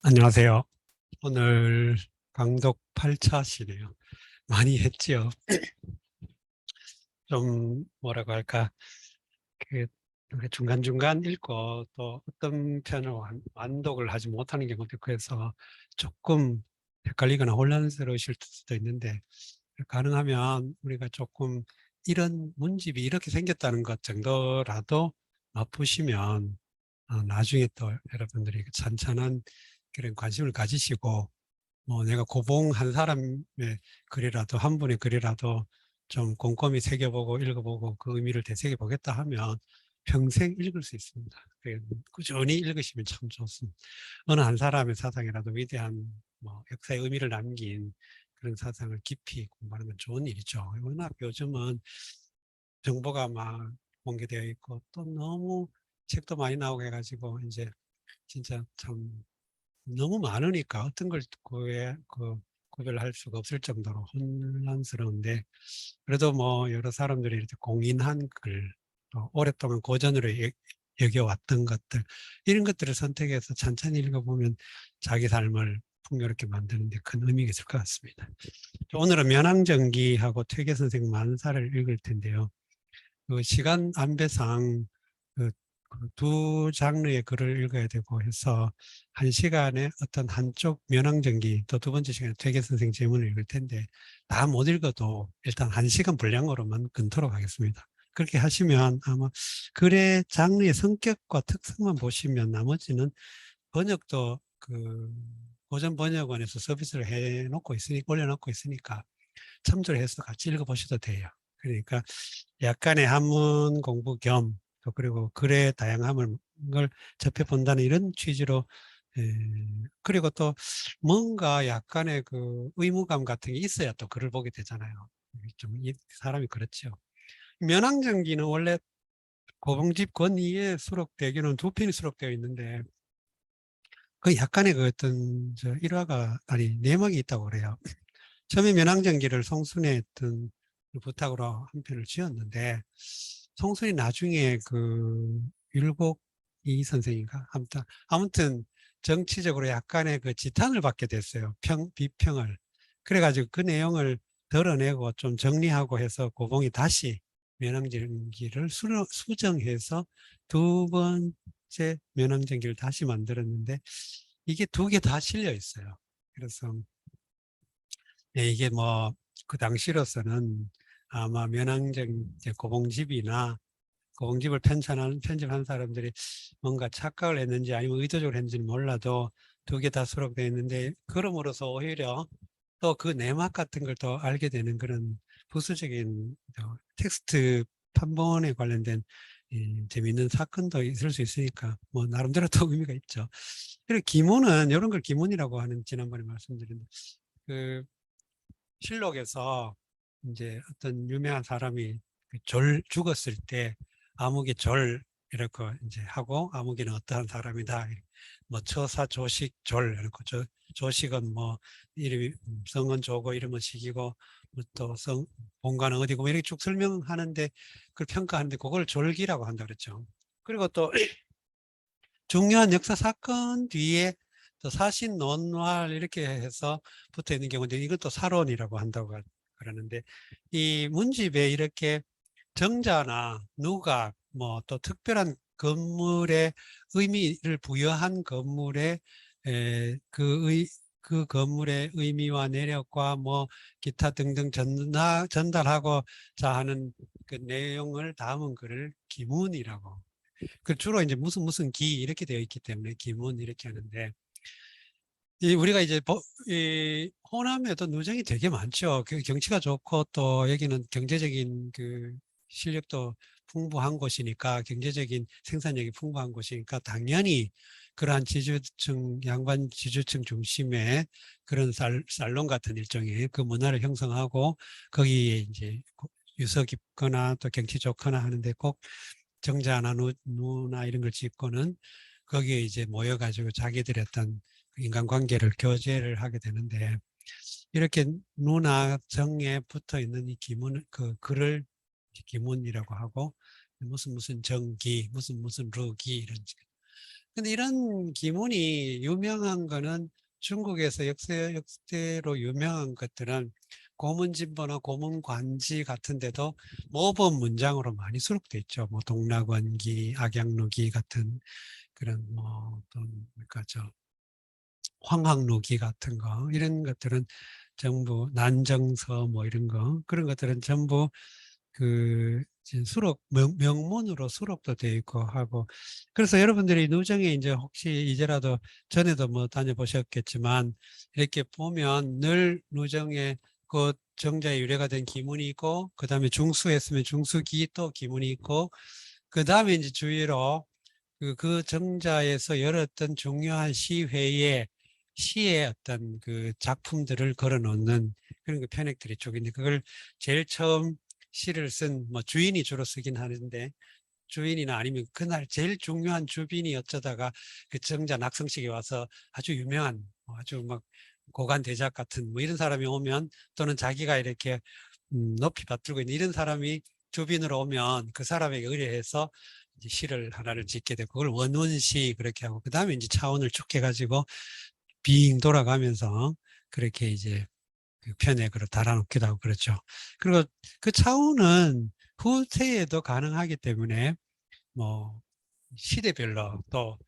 안녕하세요. 오늘 강독 8차시네요. 많이 했지요. 좀 뭐라고 할까, 그 중간중간 읽고 또 어떤 편을 완독을 하지 못하는 경우도 있고 해서 조금 헷갈리거나 혼란스러우실 수도 있는데, 가능하면 우리가 조금 이런 문집이 이렇게 생겼다는 것 정도라도 맛보시면 나중에 또 여러분들이 찬찬한 그런 관심을 가지시고, 뭐 내가 고봉 한 사람의 글이라도, 한 분의 글이라도 좀 꼼꼼히 새겨보고 읽어보고 그 의미를 되새겨보겠다 하면 평생 읽을 수 있습니다. 꾸준히 읽으시면 참 좋습니다. 어느 한 사람의 사상이라도 위대한 역사의 의미를 남긴 그런 사상을 깊이 공부하는 건 좋은 일이죠. 워낙 요즘은 정보가 막 공개되어 있고 또 너무 책도 많이 나오고 해가지고 이제 진짜 참 너무 많으니까 어떤 걸 구별할 수가 없을 정도로 혼란스러운데, 그래도 뭐 여러 사람들이 이렇게 공인한 글, 또 오랫동안 고전으로 여겨왔던 것들, 이런 것들을 선택해서 찬찬히 읽어보면 자기 삶을 풍요롭게 만드는 데 큰 의미가 있을 것 같습니다. 오늘은 면왕정기하고 퇴계 선생 만사를 읽을 텐데요. 그 시간 안배상 그, 그두 장르의 글을 읽어야 되고 해서 한 시간에 어떤 한쪽 면왕정기, 또 두 번째 시간에 퇴계 선생 제문을 읽을 텐데 다 못 읽어도 일단 한 시간 분량으로만 끊도록 하겠습니다. 그렇게 하시면 아마 글의 장르의 성격과 특성만 보시면 나머지는 번역도 고전 번역원에서 서비스를 해놓고 있으니까, 올려놓고 있으니까 참조를 해서 같이 읽어보셔도 돼요. 그러니까 약간의 한문 공부 겸, 또 그리고 글의 다양함을 접해본다는 이런 취지로, 에, 그리고 또 뭔가 약간의 그 의무감 같은 게 있어야 또 글을 보게 되잖아요. 좀 사람이 그렇죠. 면왕정기는 원래 고봉집 권이에 수록되기는 두 편이 수록되어 있는데 그 약간의 그 어떤 일화가 아니 내막이 있다고 그래요. 처음에 면왕정기를 송순의 어떤 부탁으로 한 편을 지었는데 송순이 나중에 그 율곡 이 선생인가 아무튼 정치적으로 약간의 그 지탄을 받게 됐어요. 비평을. 그래가지고 그 내용을 덜어내고 좀 정리하고 해서 고봉이 다시 면왕정기를 수정해서 두 번째 면왕정기를 다시 만들었는데 이게 두 개 다 실려 있어요. 그래서 이게 뭐 그 당시로서는 아마 면왕정 고봉집이나 고봉집을 편집한 사람들이 뭔가 착각을 했는지 아니면 의도적으로 했는지는 몰라도 두 개 다 수록되어 있는데, 그럼으로써 오히려 또 그 내막 같은 걸 더 알게 되는 그런 부수적인 텍스트 판본에 관련된 재미있는 사건도 있을 수 있으니까 뭐 나름대로 또 의미가 있죠. 그리고 기문은 이런 걸 기문이라고 하는, 지난번에 말씀드린 그 실록에서 이제 어떤 유명한 사람이 죽었을 때 아무개 절 이렇게 이제 하고, 아무개는 어떠한 사람이다, 뭐 처사 조식 절 이렇게, 조식은 뭐 이름이 성은 조고 이름은 식이고 뭐또 본관은 어디고 뭐 이렇게 쭉 설명하는데, 그걸 평가하는데 그걸 졸기라고 한다 그랬죠. 그리고 또 중요한 역사 사건 뒤에 또 사신 논활 이렇게 해서 붙어 있는 경우인데 이것도 사론이라고 한다고 그러는데, 이 문집에 이렇게 정자나 누각 뭐 또 특별한 건물의 의미를 부여한 건물의 그 건물의 의미와 내력과 뭐 기타 등등 전달하고자 하는 그 내용을 담은 글을 기문이라고, 그 주로 이제 무슨 기 이렇게 되어 있기 때문에 기문 이렇게 하는데, 우리가 이제 이 호남에도 누정이 되게 많죠. 그 경치가 좋고 또 여기는 경제적인 그 실력도 풍부한 곳이니까, 경제적인 생산력이 풍부한 곳이니까 당연히 그러한 지주층, 양반 지주층 중심의 그런 살롱 같은 일종의 그 문화를 형성하고, 거기에 이제 유서 깊거나 또 경치 좋거나 하는데 꼭 정자나 누나 이런 걸 짓고는 거기에 이제 모여가지고 자기들의 어떤 인간관계를 교제를 하게 되는데, 이렇게 누나 정에 붙어 있는 이 기문, 그 글을 기문이라고 하고, 무슨 정기, 무슨 루기 이런. 근데 이런 기문이 유명한 거는 중국에서 역대로 유명한 것들은 고문진보나 고문관지 같은 데도 모범 문장으로 많이 수록돼 있죠. 뭐 동락원기, 악양루기 같은 그런 또 뭐랄까 황학루기 같은 거 이런 것들은 전부 난정서 뭐 이런 거 그런 것들은 전부 그 수록 명문으로 수록도 되어 있고 하고 그래서 여러분들이 누정에 이제 혹시 이제라도 전에도 뭐 다녀보셨겠지만 이렇게 보면 늘 누정에 그 정자에 유래가 된 기문이 있고 그 다음에 중수했으면 중수기 또 기문이 있고 그 다음에 이제 주위로 그 정자에서 열었던 중요한 시회에 시의 어떤 그 작품들을 걸어 놓는 그런 그 편액들이 쭉 있는데 그걸 제일 처음 시를 쓴 뭐 주인이 주로 쓰긴 하는데 주인이나 아니면 그날 제일 중요한 주빈이 어쩌다가 그 정자 낙성식에 와서 아주 유명한 아주 막 고관 대작 같은 뭐 이런 사람이 오면 또는 자기가 이렇게 높이 받들고 있는 이런 사람이 주빈으로 오면 그 사람에게 의뢰해서 이제 시를 하나를 짓게 되고 그걸 원문시 그렇게 하고 그 다음에 이제 차원을 쭉 해가지고 빙 돌아가면서 그렇게 이제 그 편액으로 달아놓기도 하고 그렇죠. 그리고 그 차원은 후세에도 가능하기 때문에 뭐 시대별로 또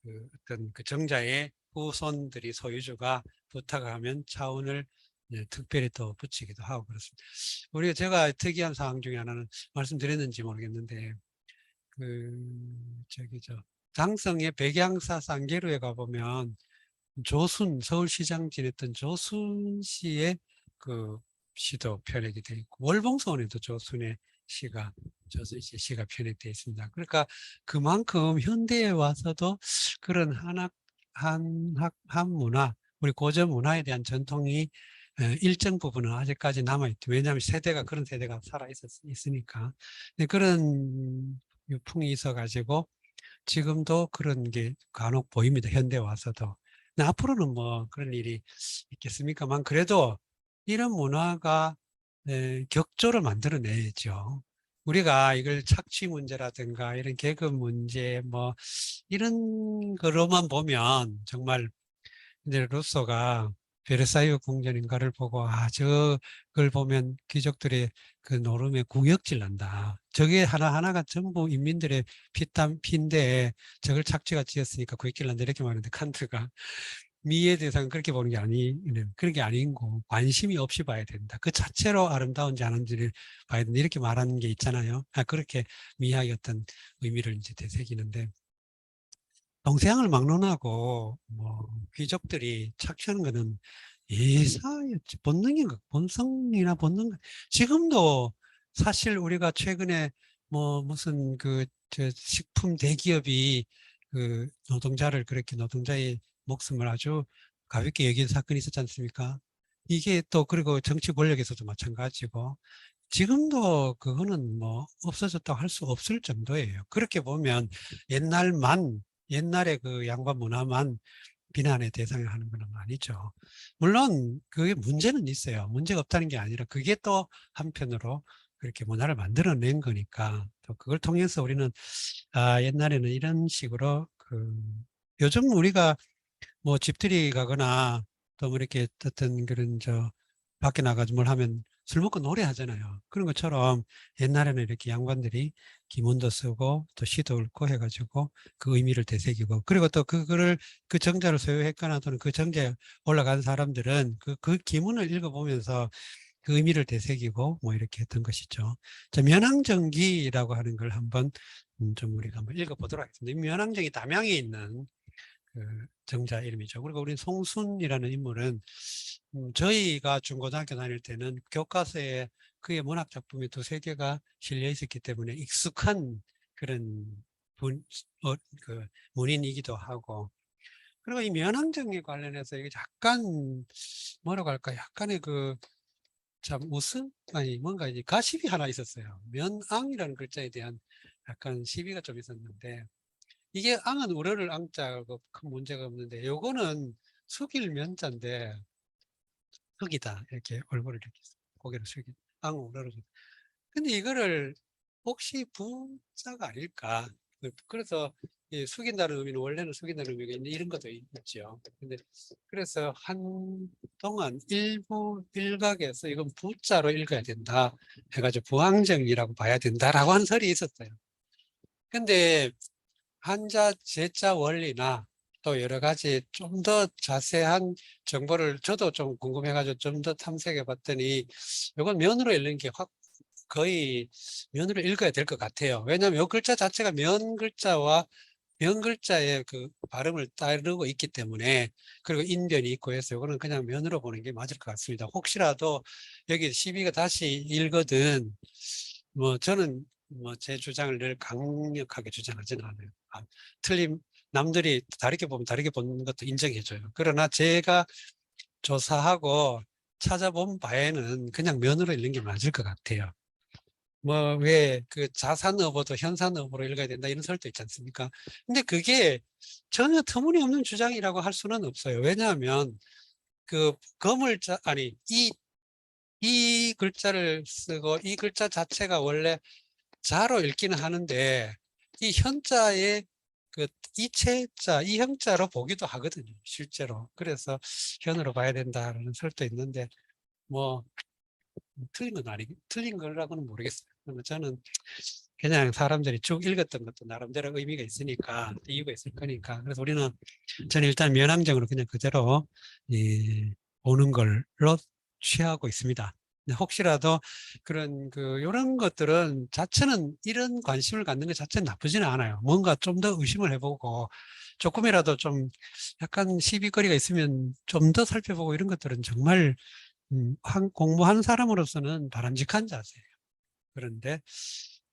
그 어떤 그 정자의 후손들이 소유주가 부탁하면 차원을 특별히 또 붙이기도 하고 그렇습니다. 우리가 제가 특이한 상황 중에 하나는 말씀드렸는지 모르겠는데 장성의 백양사 쌍계루에 가보면 조순 서울시장 지냈던 조순 씨의 그 시도 편액이 되어 있고 월봉소원에도 조순의 시가 조순 씨의 시가 편액되어 있습니다. 그러니까 그만큼 현대에 와서도 그런 한 문화 우리 고전 문화에 대한 전통이 일정 부분은 아직까지 남아있죠. 왜냐하면 그런 세대가 있으니까. 그런 유풍이 있어가지고 지금도 그런 게 간혹 보입니다. 현대 와서도. 근데 앞으로는 뭐 그런 일이 있겠습니까만 그래도 이런 문화가 격조를 만들어내죠. 우리가 이걸 착취 문제라든가 이런 계급 문제 뭐 이런 거로만 보면 정말 이제 루소가 베르사유 궁전인가를 보고 저걸 보면 귀족들의 그 노름에 궁역질 난다. 저게 하나하나가 전부 인민들의 피땀 피인데 저걸 착취가 지었으니까 궁역질 난다 이렇게 말하는데 칸트가 미의 대상은 그렇게 보는 게 그런 게 아니고 관심이 없이 봐야 된다. 그 자체로 아름다운지 아닌지를 봐야 된다. 이렇게 말하는 게 있잖아요. 그렇게 미학의 어떤 의미를 이제 되새기는데 동서양을 막론하고 뭐 귀족들이 착취하는 거는 예사였지 본능인가 본성이나 본능 지금도 사실 우리가 최근에 뭐 무슨 저 식품 대기업이 그 노동자를 그렇게 노동자의 목숨을 아주 가볍게 여긴 사건이 있었지 않습니까? 이게 또 그리고 정치 권력에서도 마찬가지고 지금도 그거는 뭐 없어졌다고 할 수 없을 정도예요. 그렇게 보면 옛날의 그 양반 문화만 비난의 대상을 하는 건 아니죠. 물론 그게 문제는 있어요. 문제가 없다는 게 아니라 그게 또 한편으로 그렇게 문화를 만들어낸 거니까 또 그걸 통해서 우리는 옛날에는 이런 식으로 요즘 우리가 뭐 집들이 가거나 또 뭐 이렇게 어떤 그런 밖에 나가서 뭘 하면 술 먹고 노래하잖아요. 그런 것처럼 옛날에는 이렇게 양반들이 기문도 쓰고 또 시도 읊고 해가지고 그 의미를 되새기고 그리고 또 그거를 그 정자를 소유했거나 또는 그 정자에 올라간 사람들은 그 기문을 읽어보면서 그 의미를 되새기고 뭐 이렇게 했던 것이죠. 자, 면왕정기라고 하는 걸 한번 좀 우리가 한번 읽어보도록 하겠습니다. 면왕정이 담양에 있는 그 정자 이름이죠. 그리고 우리 송순이라는 인물은 저희가 중고등학교 다닐 때는 교과서에 그의 문학 작품이 두세 개가 실려 있었기 때문에 익숙한 그런 그 문인이기도 하고 그리고 이 면왕정에 관련해서 이게 약간 뭐라고 할까 약간의 참 웃음 아니 뭔가 이제 가십이 하나 있었어요. 면왕이라는 글자에 대한 약간 시비가 좀 있었는데 이게 앙은 우러를 앙자고 큰 문제가 없는데 요거는 숙일 면자인데 숙이다 이렇게 얼굴을 이렇게 고개를 숙이 앙 우러를 근데 이거를 혹시 부자가 아닐까 그래서 숙인다는 의미는 원래는 숙인다는 의미가 있는 이런 것도 있죠. 근데 그래서 한동안 일부 일각에서 이건 부자로 읽어야 된다 해가지고 부항정이라고 봐야 된다라고 하는 설이 있었어요. 근데 한자 제자 원리나 또 여러 가지 좀 더 자세한 정보를 저도 좀 궁금해가지고 좀 더 탐색해 봤더니 이건 면으로 읽는 게 거의 면으로 읽어야 될 것 같아요. 왜냐하면 이 글자 자체가 면 글자와 면 글자의 그 발음을 따르고 있기 때문에, 그리고 인변이 있고 해서 이거는 그냥 면으로 보는 게 맞을 것 같습니다. 혹시라도 여기 시비가 다시 읽거든, 뭐 저는 뭐 제 주장을 늘 강력하게 주장하지는 않아요. 틀림, 남들이 다르게 보면 다르게 보는 것도 인정해줘요. 그러나 제가 조사하고 찾아본 바에는 그냥 면으로 읽는 게 맞을 것 같아요. 뭐 왜 그 자산어보도 현산어보로 읽어야 된다 이런 설도 있지 않습니까? 근데 그게 전혀 터무니없는 주장이라고 할 수는 없어요. 왜냐하면 그 거물자, 아니 이 글자를 쓰고 이 글자 자체가 원래 자로 읽기는 하는데 이 현자의 그 이체자, 이 형자로 보기도 하거든요, 실제로. 그래서 현으로 봐야 된다는 설도 있는데 뭐 틀린 거라고는 모르겠어요. 저는 그냥 사람들이 쭉 읽었던 것도 나름대로 의미가 있으니까, 이유가 있을 거니까. 그래서 저는 일단 면항정으로 그냥 그대로 오는 걸로 취하고 있습니다. 혹시라도 이런 것들은 자체는, 이런 관심을 갖는 것 자체는 나쁘지는 않아요. 뭔가 좀 더 의심을 해보고 조금이라도 좀 약간 시비거리가 있으면 좀 더 살펴보고, 이런 것들은 정말 공부하는 사람으로서는 바람직한 자세예요. 그런데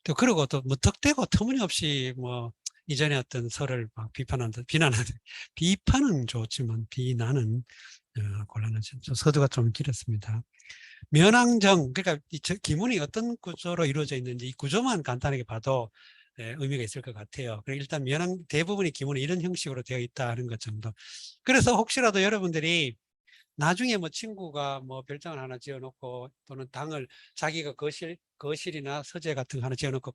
또 그러고 또 무턱대고 터무니없이 뭐 이전에 어떤 설을 막 비난하는 비판은 좋지만 비난은 곤란하죠. 서두가 좀 길었습니다. 면항정, 그러니까 기문이 어떤 구조로 이루어져 있는지 이 구조만 간단하게 봐도 의미가 있을 것 같아요. 일단 대부분의 기문이 이런 형식으로 되어 있다는 것 정도. 그래서 혹시라도 여러분들이 나중에 뭐 친구가 뭐 별장을 하나 지어놓고, 또는 당을 자기가 거실이나 서재 같은 거 하나 지어놓고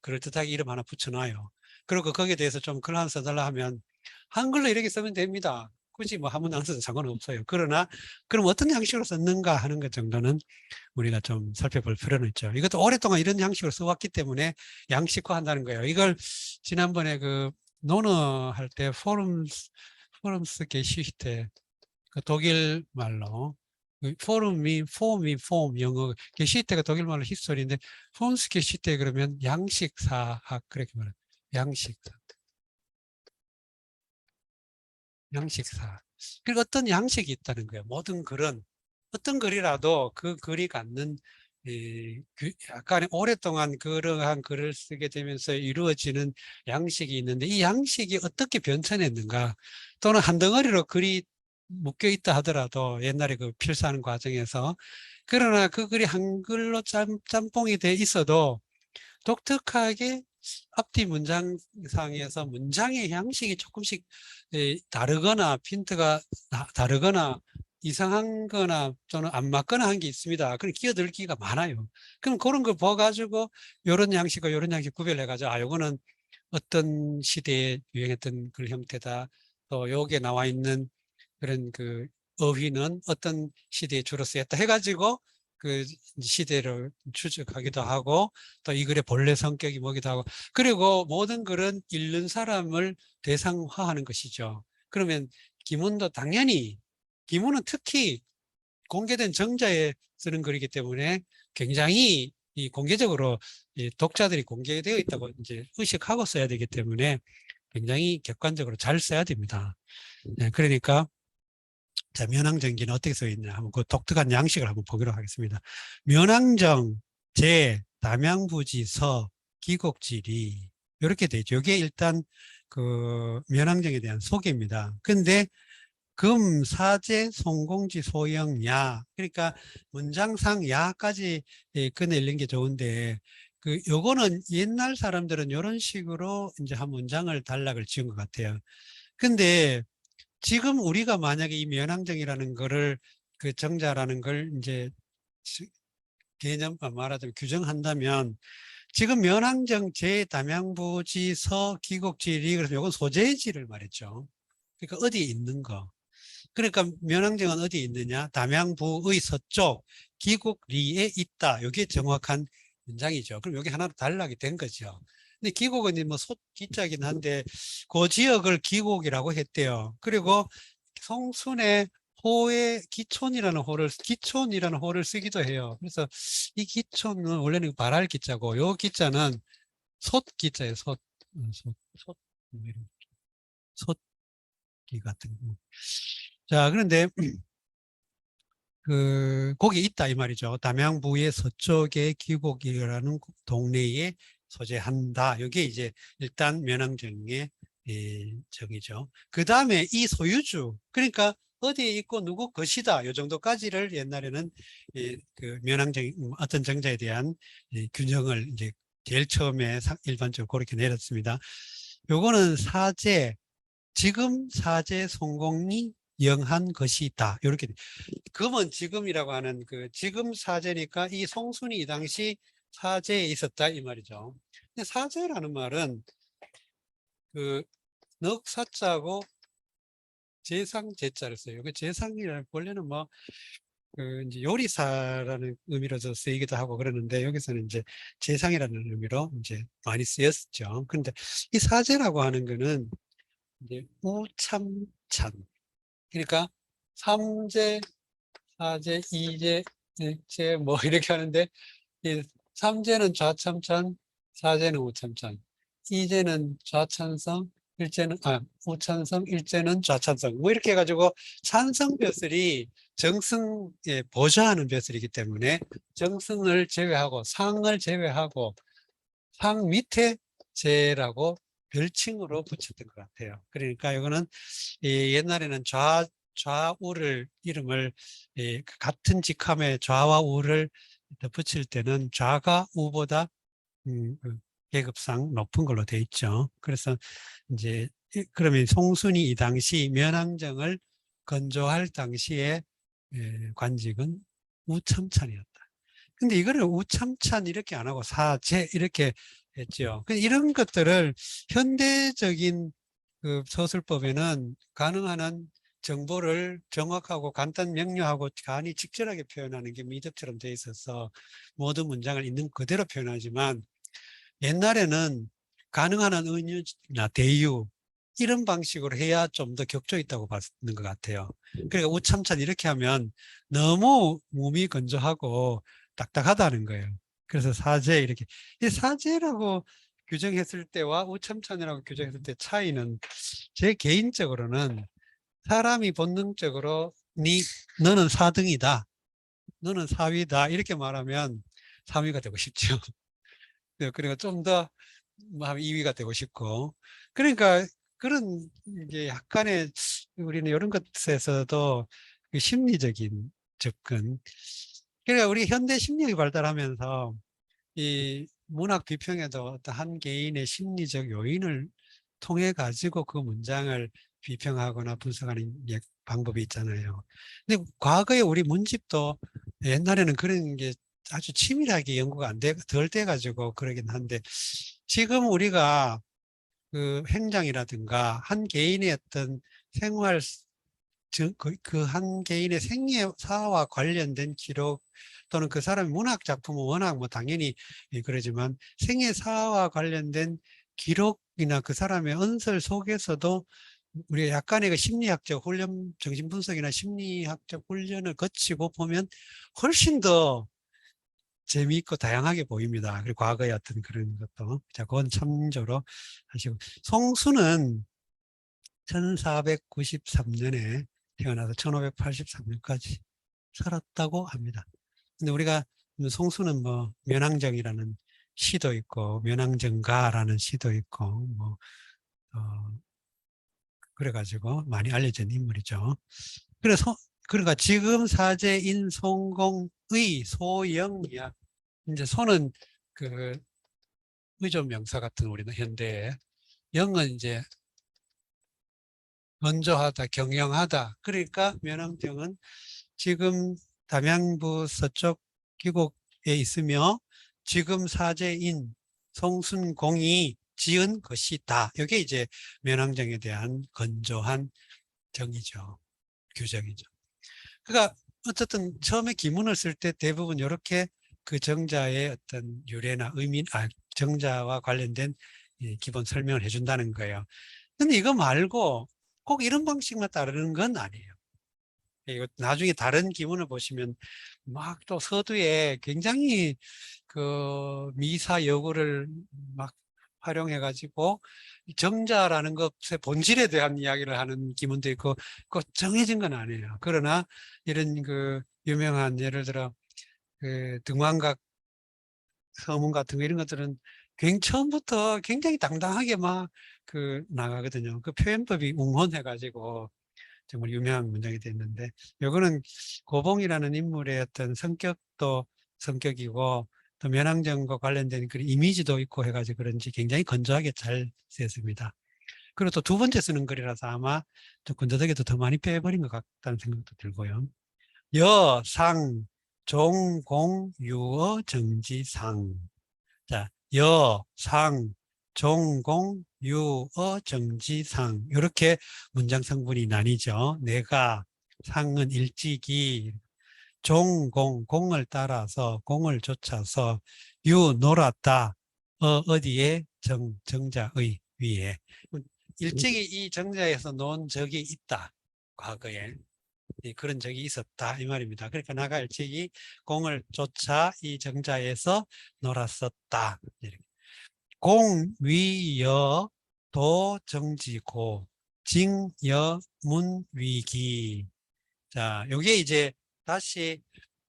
그럴듯하게 이름 하나 붙여놔요. 그리고 거기에 대해서 좀 글 하나 써달라 하면 한글로 이렇게 쓰면 됩니다. 굳이 뭐 한문 안 써도 상관은 없어요. 그러나 그럼 어떤 양식으로 썼는가 하는 것 정도는 우리가 좀 살펴볼 필요는 있죠. 이것도 오랫동안 이런 양식으로 써왔기 때문에 양식화한다는 거예요. 이걸 지난번에 그 논어할 때 포럼스 게시히테, 그 독일 말로 폼 영어, 게시테가 독일 말로 히스토리인데 폼스 게시테 그러면 양식사학, 그렇게 말해요. 양식사. 그리고 어떤 양식이 있다는 거예요. 모든 글은 어떤 글이라도 그 글이 갖는 약간 오랫동안 그러한 글을 쓰게 되면서 이루어지는 양식이 있는데, 이 양식이 어떻게 변천했는가, 또는 한 덩어리로 글이 묶여 있다 하더라도 옛날에 그 필사하는 과정에서, 그러나 그 글이 한글로 짬뽕이 돼 있어도 독특하게 앞뒤 문장상에서 문장의 양식이 조금씩 다르거나 핀트가 다르거나 이상한 거나 또는 안 맞거나 한 게 있습니다. 그럼 끼어들기가 많아요. 그럼 그런 걸 봐가지고 이런 양식과 이런 양식 구별해가지고, 요거는 어떤 시대에 유행했던 글 형태다, 또 여기에 나와 있는 그런 그 어휘는 어떤 시대에 주로 쓰였다 해가지고 그 시대를 추적하기도 하고, 또 이 글의 본래 성격이 뭐기도 하고, 그리고 모든 글은 읽는 사람을 대상화하는 것이죠. 그러면 기문도 당연히, 기문은 특히 공개된 정자에 쓰는 글이기 때문에 굉장히 이 공개적으로 이 독자들이 공개되어 있다고 이제 의식하고 써야 되기 때문에 굉장히 객관적으로 잘 써야 됩니다. 네, 그러니까 자, 면항정기는 어떻게 써 있냐 한번 그 독특한 양식을 한번 보기로 하겠습니다. 면항정, 제, 담양부지, 서, 기곡지리 이렇게 되죠. 이게 일단 그 면항정에 대한 소개입니다. 근데 금, 사제, 송공지, 소영, 야, 그러니까 문장상 야까지 꺼내는 게 좋은데, 요거는 옛날 사람들은 이런 식으로 이제 한 문장을 단락을 지은 것 같아요. 근데 지금 우리가 만약에 이 면항정이라는 거를, 그 정자라는 걸 이제 개념 말하자면 규정한다면, 지금 면왕정 제 담양부지 서귀곡지리 그래서 이건 소재지를 말했죠. 그러니까 어디에 있는 거. 그러니까 면왕정은 어디에 있느냐? 담양부의 서쪽 기곡리에 있다. 이게 정확한 문장이죠. 그럼 여기 하나로 단락이 된 거죠. 근데 기곡은 뭐 소기자긴 한데 그 지역을 기곡이라고 했대요. 그리고 성순의 호의 기촌이라는 호를 쓰기도 해요. 그래서 이 기촌은 원래는 발할 기자고 요 기자는 솥 기자예요. 솥기 같은 거. 자, 그런데 거기 있다 이 말이죠. 담양부의 서쪽에 기곡이라는 동네에 소재한다. 이게 이제 일단 면왕정의 정의죠. 그 다음에 이 소유주, 그러니까 어디에 있고 누구 것이다. 이 정도까지를 옛날에는 그 면왕정 어떤 정자에 대한 균형을 이제 제일 처음에 일반적으로 그렇게 내렸습니다. 요거는 사제, 지금 사제 성공이 영한 것이다. 이렇게 금은 지금이라고 하는 그 지금 사제니까 이 송순이 이 당시 사제에 있었다 이 말이죠. 근데 사제라는 말은 그 넉사자고 재상 제자를 써요. 그 재상이라는 원래는 뭐 그 이제 요리사라는 의미로서 쓰이기도 하고 그러는데 여기서는 이제 재상이라는 의미로 이제 많이 쓰였죠. 그런데 이 사제라고 하는 거는 이제 우참찬, 그러니까 삼제, 사제, 이제, 일제 뭐 이렇게 하는데 이 삼제는 좌참찬, 사제는 우참찬, 이제는 좌찬성, 일제는 우찬성, 일제는 좌찬성 뭐 이렇게 해가지고 찬성 벼슬이 정승에 보좌하는 벼슬이기 때문에 정승을 제외하고 상을 제외하고 상 밑에 제라고 별칭으로 붙였던 것 같아요. 그러니까 이거는 옛날에는 좌우를 이름을 같은 직함의 좌와 우를 붙일 때는 좌가 우보다 그 계급상 높은 걸로 돼 있죠. 그래서 이제 그러면 송순이 이 당시 면왕정을 건조할 당시에 관직은 우참찬이었다. 근데 이거를 우참찬 이렇게 안 하고 사제 이렇게 했죠. 이런 것들을 현대적인 그 서술법에는 가능한 한 정보를 정확하고 간단 명료하고 간이 직절하게 표현하는 게 미덕처럼 돼 있어서 모든 문장을 있는 그대로 표현하지만 옛날에는 가능한 한 은유나 대유 이런 방식으로 해야 좀 더 격조 있다고 봤는 것 같아요. 그러니까 우참찬 이렇게 하면 너무 몸이 건조하고 딱딱하다는 거예요. 그래서 사제 이렇게 이 사제라고 규정했을 때와 우참찬이라고 규정했을 때 차이는 제 개인적으로는 사람이 본능적으로 너는 4등이다. 너는 4위다. 이렇게 말하면 3위가 되고 싶죠. 그리고 좀 더 2위가 되고 싶고. 그러니까 그런 이제 약간의 우리는 이런 것에서도 그 심리적인 접근. 그러니까 우리 현대 심리학이 발달하면서 이 문학 비평에도 어떤 한 개인의 심리적 요인을 통해 가지고 그 문장을 비평하거나 분석하는 방법이 있잖아요. 근데 과거에 우리 문집도 옛날에는 그런 게 아주 치밀하게 연구가 덜 돼 가지고 그러긴 한데 지금 우리가 그 행장이라든가 한 개인의 어떤 생활 그 한 개인의 생애사와 관련된 기록 또는 그 사람의 문학 작품은 워낙 뭐 당연히 그러지만 생애사와 관련된 기록이나 그 사람의 언설 속에서도 우리가 약간의 그 심리학적 훈련, 정신분석이나 심리학적 훈련을 거치고 보면 훨씬 더 재미있고 다양하게 보입니다. 그리고 과거의 어떤 그런 것도. 자, 그건 참조로 하시고. 송수는 1493년에 태어나서 1583년까지 살았다고 합니다. 근데 우리가 송수는 뭐 면왕정이라는 시도 있고 면왕정가라는 시도 있고 뭐 그래가지고 많이 알려진 인물이죠. 그래서 그러니까 지금 사제인 송공의 소영이야. 이제 소는 그 의존 명사 같은 우리는 현대에, 영은 이제 건조하다, 경영하다. 그러니까 면왕정은 지금 담양부 서쪽 기곡에 있으며 지금 사제인 송순공이 지은 것이다. 이게 이제 면왕정에 대한 건조한 정의죠. 규정이죠. 그러니까 어쨌든 처음에 기문을 쓸 때 대부분 이렇게 그 정자의 어떤 유래나 의미, 정자와 관련된 기본 설명을 해준다는 거예요. 근데 이거 말고 꼭 이런 방식만 따르는 건 아니에요. 이거 나중에 다른 기문을 보시면 막 또 서두에 굉장히 그 미사 여구를 막 활용해 가지고 정자라는 것의 본질에 대한 이야기를 하는 기문도 있고 그 정해진 건 아니에요. 그러나 이런 그 유명한 예를 들어 그 등왕각 서문 같은 거 이런 것들은 처음부터 굉장히 당당하게 막 그 나가거든요. 그 표현법이 웅혼해 가지고 정말 유명한 문장이 됐는데, 요거는 고봉이라는 인물의 어떤 성격도 성격이고 또 면왕정과 관련된 그런 이미지도 있고 해가지고 그런지 굉장히 건조하게 잘 쓰였습니다. 그리고 또 두 번째 쓰는 글이라서 아마 좀 건조하게도 더 많이 빼버린 것 같다는 생각도 들고요. 여, 상, 종, 공, 유어, 정지상. 자, 여, 상, 종, 공, 유어, 정지상. 이렇게 문장 성분이 나뉘죠. 내가, 상은 일찍이, 종, 공, 공을 따라서, 공을 쫓아서, 유, 놀았다. 어디에? 정자의 위에. 일찍이 이 정자에서 논 적이 있다. 과거에. 그런 적이 있었다 이 말입니다. 그러니까 나가 일찍이 공을 쫓아 이 정자에서 놀았었다. 공위여 도정지고 징여문위기. 자, 요게 이제 다시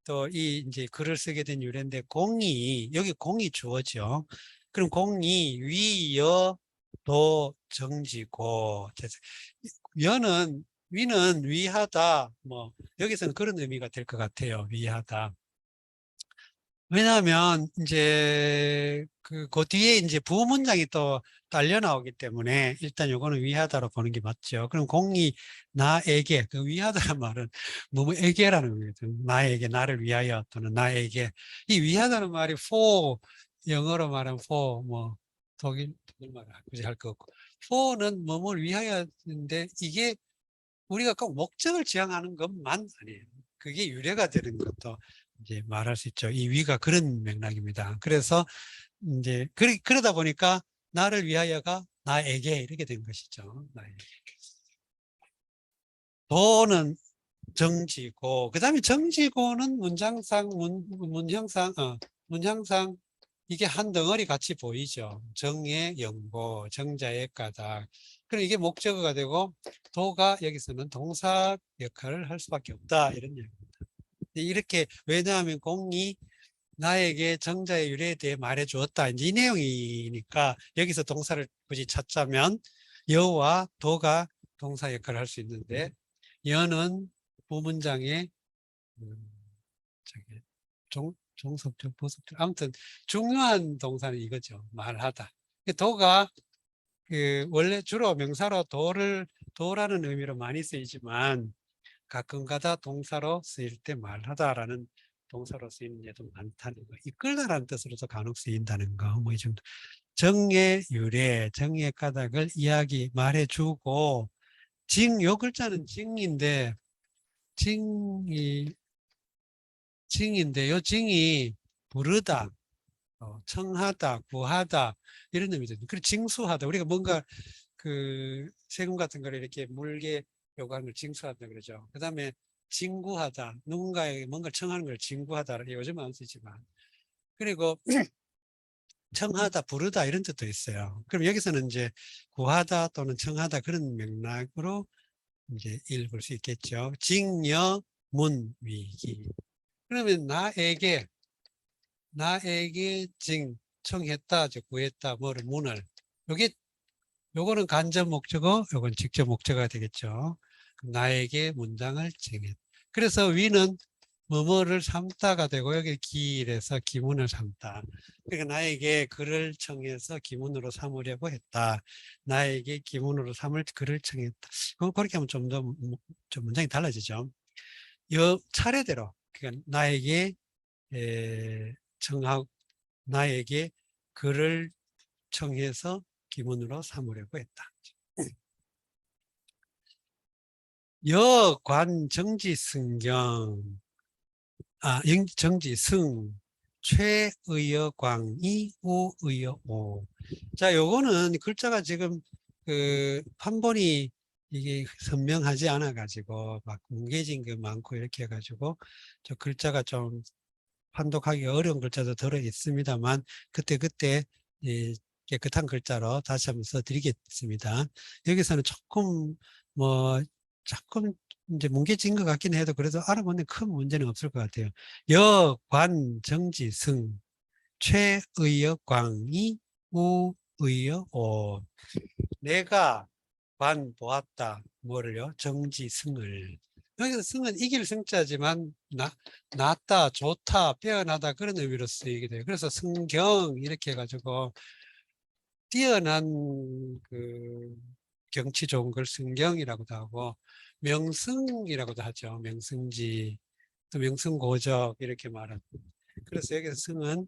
또 이 이제 글을 쓰게 된 유래인데 공이 여기 공이 주어죠. 그럼 공이 위여 도정지고 여는 위는 위하다 뭐 여기서는 그런 의미가 될 것 같아요. 위하다. 왜냐하면 이제 그 뒤에 이제 부문장이 또 딸려 나오기 때문에 일단 요거는 위하다로 보는 게 맞죠. 그럼 공이 나에게 그 위하다는 말은 뭐에게라는 거거든요. 나에게 나를 위하여 또는 나에게 이 위하다는 말이 for 영어로 말하면 for 뭐 독일 말을 굳이 할 거 없고 for는 뭐뭘 위하여인데 이게 우리가 꼭 목적을 지향하는 것만 아니에요. 그게 유래가 되는 것도 이제 말할 수 있죠. 이 위가 그런 맥락입니다. 그래서 이제 그러다 보니까 나를 위하여가 나에게 이렇게 된 것이죠. 나에게. 도는 정지고, 그 다음에 정지고는 문장상, 문장상, 이게 한 덩어리 같이 보이죠. 정의 영고, 정자의 까닭. 그럼 이게 목적어가 되고, 도가 여기서는 동사 역할을 할 수밖에 없다. 이런 얘기입니다. 이렇게, 왜냐하면 공이 나에게 정자의 유래에 대해 말해 주었다. 이제 이 내용이니까 여기서 동사를 굳이 찾자면 여와 도가 동사 역할을 할 수 있는데 여는 부문장의 종속적, 보속적 아무튼 중요한 동사는 이거죠. 말하다. 도가 원래 주로 명사로 도라는 의미로 많이 쓰이지만 가끔가다 동사로 쓰일 때 말하다라는 동사로 쓰이는 예도 많다는 거. 이끌다라는 뜻으로도 간혹 쓰인다는 거. 뭐 이 정도. 정의 유래, 정의 까닭을 이야기 말해주고 요 글자는 징인데 요 징이 부르다, 청하다, 구하다 이런 의미죠. 그리고 징수하다. 우리가 뭔가 그 세금 같은 걸 이렇게 물게 요구하는 걸 징수하다 그러죠. 그 다음에 징구하다. 누군가에게 뭔가를 청하는 걸 징구하다. 요즘은 안 쓰지만. 그리고 청하다, 부르다 이런 뜻도 있어요. 그럼 여기서는 이제 구하다 또는 청하다 그런 맥락으로 이제 읽을 수 있겠죠. 징여 문위기. 그러면 나에게 청했다, 구했다, 뭐를 문을. 요거는 간접 목적어, 요건 직접 목적어가 되겠죠. 나에게 문장을 청했다. 그래서 위는 뭐뭐를 삼다가 되고 여기 기일에서 기문을 삼다. 그러니까 나에게 글을 청해서 기문으로 삼으려고 했다. 나에게 기문으로 삼을 글을 청했다. 그렇게 하면 좀 문장이 달라지죠. 차례대로 그러니까 나에게 청하고 나에게 글을 청해서 기문으로 삼으려고 했다. 여관정지승경 정지승 최의여광이 우의여오. 자, 요거는 글자가 지금 그 판본이 이게 선명하지 않아 가지고 막 뭉개진 게 많고 이렇게 해가지고 저 글자가 좀 판독하기 어려운 글자도 들어 있습니다만 그때 깨끗한 글자로 다시 한번 써드리겠습니다. 여기서는 조금 이제 뭉개진 것 같긴 해도 그래도 알아보면 큰 문제는 없을 것 같아요. 여관정지승 최의여광이 우의여오. 내가 보았다. 뭐를요? 정지승을. 여기서 승은 이길 승자지만 낫다, 좋다, 빼어나다 그런 의미로 쓰이게 돼요. 그래서 승경 이렇게 해가지고 뛰어난 그 경치 좋은 걸 승경이라고도 하고 명승이라고도 하죠. 명승지, 또 명승고적 이렇게 말하는. 그래서 여기서 승은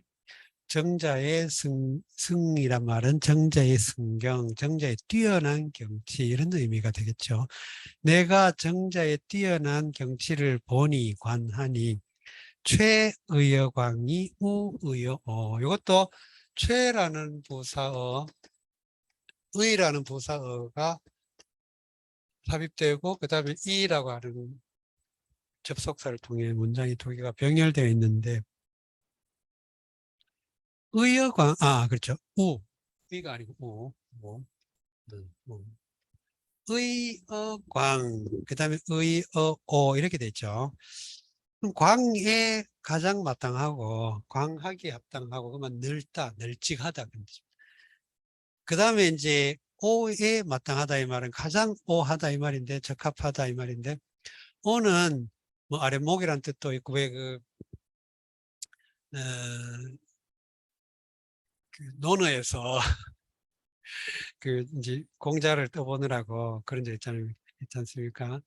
정자의 승이란 말은 정자의 승경, 정자의 뛰어난 경치 이런 의미가 되겠죠. 내가 정자의 뛰어난 경치를 보니 관하니 최의여광이 우의여오. 이것도 최라는 부사어, 의라는 부사어가 삽입되고 그 다음에 이라고 하는 접속사를 통해 문장이 두 개가 병렬되어 있는데 의여광, 그렇죠. 의가 아니고 의어광, 그 다음에 의어오 이렇게 되죠. 그럼 광에 가장 마땅하고 광하기에 합당하고 그러면 늙다, 널찍하다. 그 다음에 이제 오에 마땅하다 이 말은 가장 오하다 이 말인데 적합하다 이 말인데 오는 뭐 아랫목이라는 뜻도 있고 왜 그 논어에서 이제 공자를 떠보느라고 그런 적 있지 않습니까?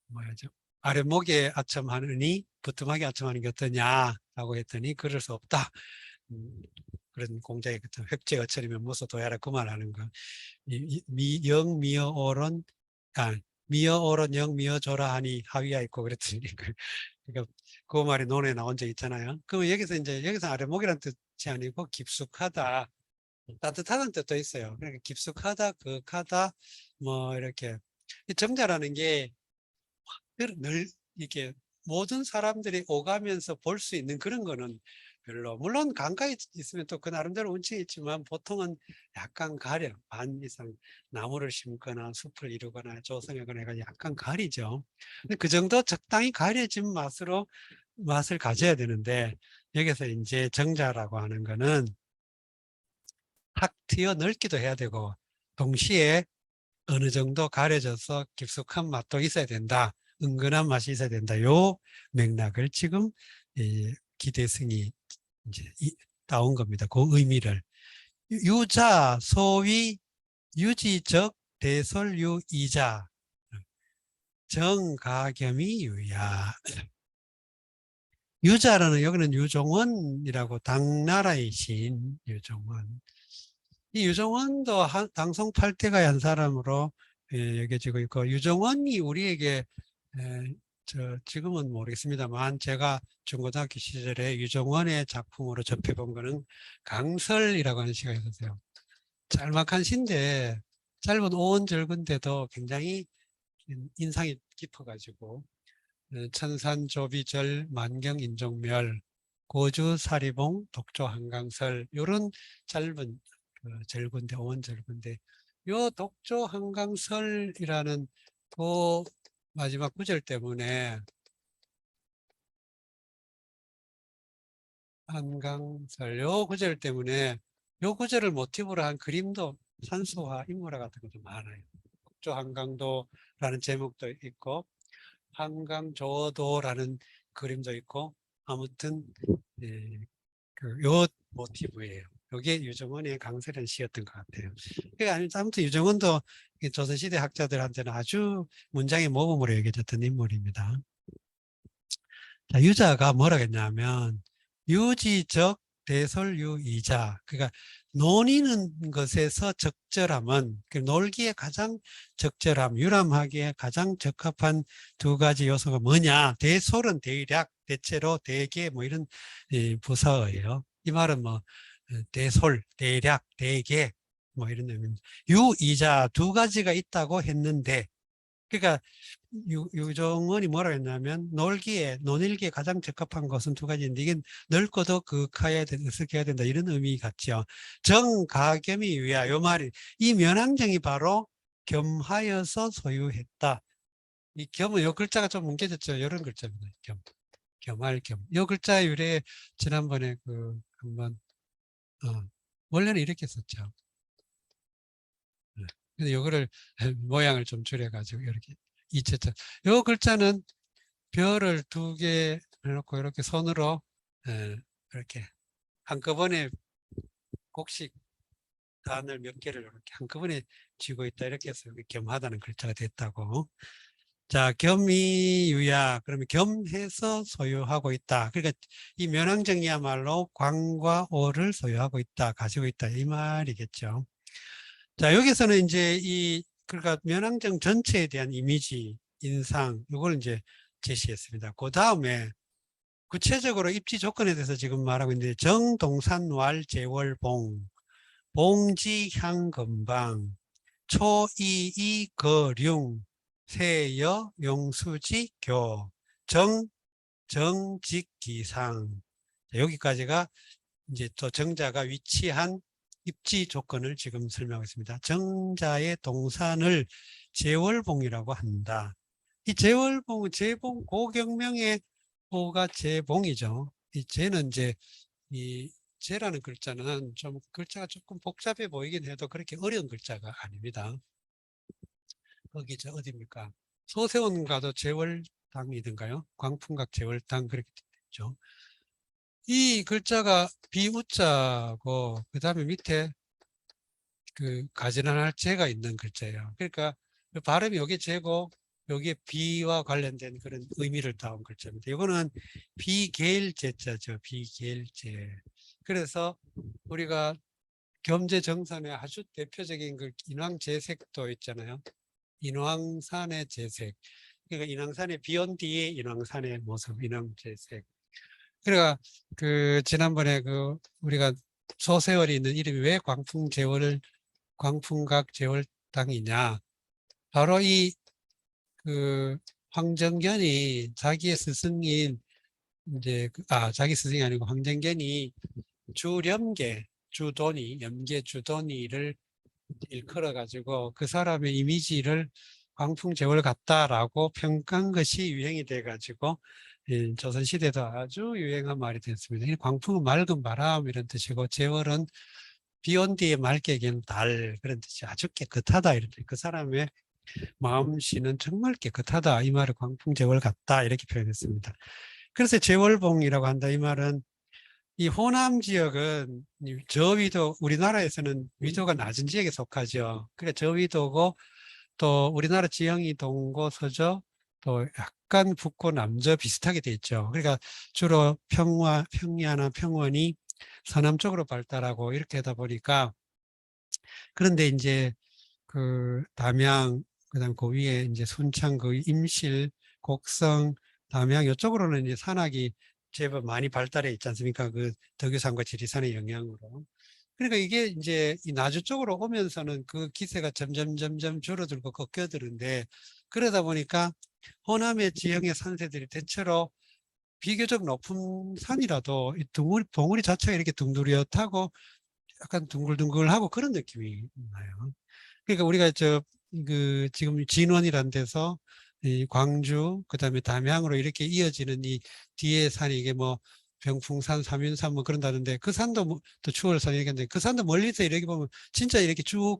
뭐야죠? 아랫목에 아첨하느니 부뚜막에 아첨하는 게 어떠냐라고 했더니 그럴 수 없다. 그런 공자의 같은 획제어처리면 무소 도야라 그 말하는 거. 영 미어 오론 미어 오론 영 미어 조라 하니 하위야 있고 그랬더니 그러니까 그 말이 논에 나온 적 있잖아요. 그러면 여기서 아랫목이라는 뜻이 아니고 깊숙하다. 따뜻하다는 뜻도 있어요. 그러니까 깊숙하다, 거하다, 뭐 이렇게 정자라는 게 늘 이렇게 모든 사람들이 오가면서 볼 수 있는 그런 거는 별로. 물론 강가에 있으면 또 그 나름대로 운치가 있지만 보통은 약간 가려. 반 이상 나무를 심거나 숲을 이루거나 조성하거나 해가 약간 가리죠. 근데 그 정도 적당히 가려진 맛을 가져야 되는데 여기서 이제 정자라고 하는 거는 탁 트여 넓기도 해야 되고 동시에 어느 정도 가려져서 깊숙한 맛도 있어야 된다. 은근한 맛이 있어야 된다. 요 맥락을 지금 기대승이 이제 따온 겁니다. 그 의미를. 유자, 소위, 유지적, 대설유, 이자, 정가겸이 유야. 유자라는 여기는 유종원이라고 당나라의 시인 유종원. 이 유종원도 당송 8대가의 한 사람으로 여겨지고 있고 유종원이 우리에게 지금은 모르겠습니다만 제가 중고등학교 시절에 유종원의 작품으로 접해본 거는 강설이라고 하는 시가 있었어요. 짤막한 시인데 짧은 오원절근데도 굉장히 인상이 깊어가지고 천산조비절 만경인종멸 고주사리봉 독조한강설 이런 짧은 절군데 오원절군데 요 독조한강설이라는 그 마지막 구절 때문에 한강설 요 구절 때문에 요 구절을 모티브로 한 그림도 산수화 인물화 같은 것도 많아요. 독조한강도라는 제목도 있고 한강조도라는 그림도 있고 아무튼 요 모티브예요. 이게 유정원의 강설한 시였던 것 같아요. 그러니까 아무튼 유정원도 조선시대 학자들한테는 아주 문장의 모범으로 여겨졌던 인물입니다. 자, 유자가 뭐라 했냐면 유지적 대솔유이자. 그러니까 논이는 것에서 적절함은 놀기에 가장 적절함, 유람하기에 가장 적합한 두 가지 요소가 뭐냐. 대솔은 대략, 대체로, 대개 뭐 이런 부사어예요. 이 말은 뭐 대솔, 대략, 대개 뭐 이런 의미입니다. 유이자 두 가지가 있다고 했는데, 그러니까 유정원이 뭐라고 했냐면 논일기에 가장 적합한 것은 두 가지인데 이게 넓고도 그윽해야 된다, 으쓱해야 된다 이런 의미 같죠. 정가겸이 유야 요 말이 이 면항정이 바로 겸하여서 소유했다. 이 겸은 요 글자가 좀 뭉개졌죠. 이런 글자입니다. 겸할 겸. 요 글자 유래 지난번에 한번 원래는 이렇게 썼죠. 근데 요거를 모양을 좀 줄여가지고 이렇게 이체자. 요 글자는 별을 2개 해놓고 이렇게 손으로 이렇게 한꺼번에 곡식 단을 몇 개를 이렇게 한꺼번에 쥐고 있다 이렇게 해서 겸하다는 글자가 됐다고. 자, 겸이유야. 그러면 겸해서 소유하고 있다. 그러니까 이 면항정이야말로 광과 오를 소유하고 있다, 가지고 있다 이 말이겠죠. 자, 여기서는 이제 그러니까 면항정 전체에 대한 이미지, 인상, 이걸 이제 제시했습니다. 그 다음에 구체적으로 입지 조건에 대해서 지금 말하고 있는데, 정동산왈 제월봉, 봉지향금방, 초이이거룡, 세여 용수지교, 정직기상. 여기까지가 이제 또 정자가 위치한 입지 조건을 지금 설명하고 있습니다. 정자의 동산을 제월봉이라고 한다. 이 제월봉은 제봉, 고경명의 보가 제봉이죠. 이 제는 이제 이 제라는 글자는 좀 글자가 조금 복잡해 보이긴 해도 그렇게 어려운 글자가 아닙니다. 거기 어디입니까? 소세원가도 제월당이든가요? 광풍각 제월당 그렇게 됐죠. 이 글자가 비우자고 그 다음에 밑에 가지런할 제가 있는 글자예요. 그러니까 발음이 여기 제고 여기에 비와 관련된 그런 의미를 담은 글자입니다. 이거는 비계일제자죠. 비계일제. 그래서 우리가 겸재정산의 아주 대표적인 인왕제색도 있잖아요. 인왕산의 제색. 그러니까 인왕산에 비 온 뒤에 인왕산의 모습, 인왕제색. 그러니까 지난번에 우리가 소세월이 있는 이름이 왜 광풍각 제월당이냐. 바로 황정견이 자기의 스승인 자기 스승이 아니고 황정견이 염계 주돈이를 일컬어 가지고 그 사람의 이미지를 광풍제월 같다라고 평가한 것이 유행이 돼 가지고 조선시대도 아주 유행한 말이 됐습니다. 광풍은 맑은 바람 이런 뜻이고 제월은 비 온 뒤에 맑게 갠 달 그런 뜻이 아주 깨끗하다 이런 뜻. 그 사람의 마음씨는 정말 깨끗하다 이 말을 광풍제월 같다 이렇게 표현했습니다. 그래서 제월봉이라고 한다 이 말은 이 호남 지역은 저위도 우리나라에서는 위도가 낮은 지역에 속하죠. 그러니까 저위도고 또 우리나라 지형이 동고 서저 또 약간 북고 남저 비슷하게 돼 있죠. 그러니까 주로 평야나 평원이 서남 쪽으로 발달하고 이렇게 하다 보니까 그런데 이제 담양 그다음 그 위에 이제 순창 임실 곡성 담양 이쪽으로는 이제 산악이 제법 많이 발달해 있지 않습니까? 덕유산과 지리산의 영향으로. 그러니까 이게 이제 이 나주 쪽으로 오면서는 그 기세가 점점 줄어들고 꺾여드는데 그러다 보니까 호남의 지형의 산세들이 대체로 비교적 높은 산이라도 이 봉우리 자체가 이렇게 둥두리하고 약간 둥글둥글하고 그런 느낌이 나요. 그러니까 우리가 지금 진원이라는 데서 이 광주, 그 다음에 담양으로 이렇게 이어지는 이 뒤에 산이 이게 뭐 병풍산, 삼윤산 뭐 그런다는데 그 산도 또 추월산 얘기하는데 그 산도 멀리서 이렇게 보면 진짜 이렇게 쭉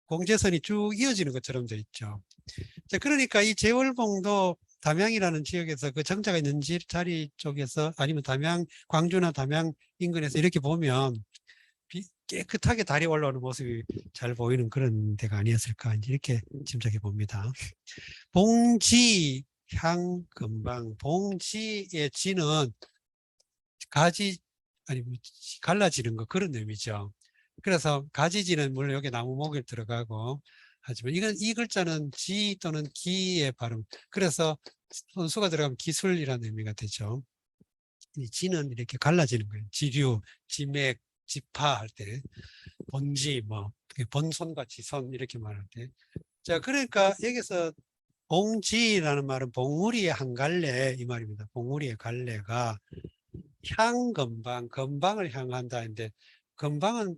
공제선이 쭉 이어지는 것처럼 돼 있죠. 자, 그러니까 이 제월봉도 담양이라는 지역에서 그 정자가 있는 자리 쪽에서 아니면 광주나 담양 인근에서 이렇게 보면 깨끗하게 달이 올라오는 모습이 잘 보이는 그런 데가 아니었을까 이렇게 짐작해 봅니다. 봉지향금방 봉지의 지는 가지 아니 갈라지는 거 그런 의미죠. 그래서 가지지는 물론 여기 나무 목이 들어가고 하지만 이건 이 글자는 지 또는 기의 발음. 그래서 손수가 들어가면 기술이라는 의미가 되죠. 이 지는 이렇게 갈라지는 거예요. 지류, 지맥, 지파 할 때, 본지, 뭐 본손과 지손 이렇게 말할 때. 자, 그러니까 여기서 봉지라는 말은 봉우리의 한 갈래 이 말입니다. 봉우리의 갈래가 향건방, 건방을 향한다는데 건방이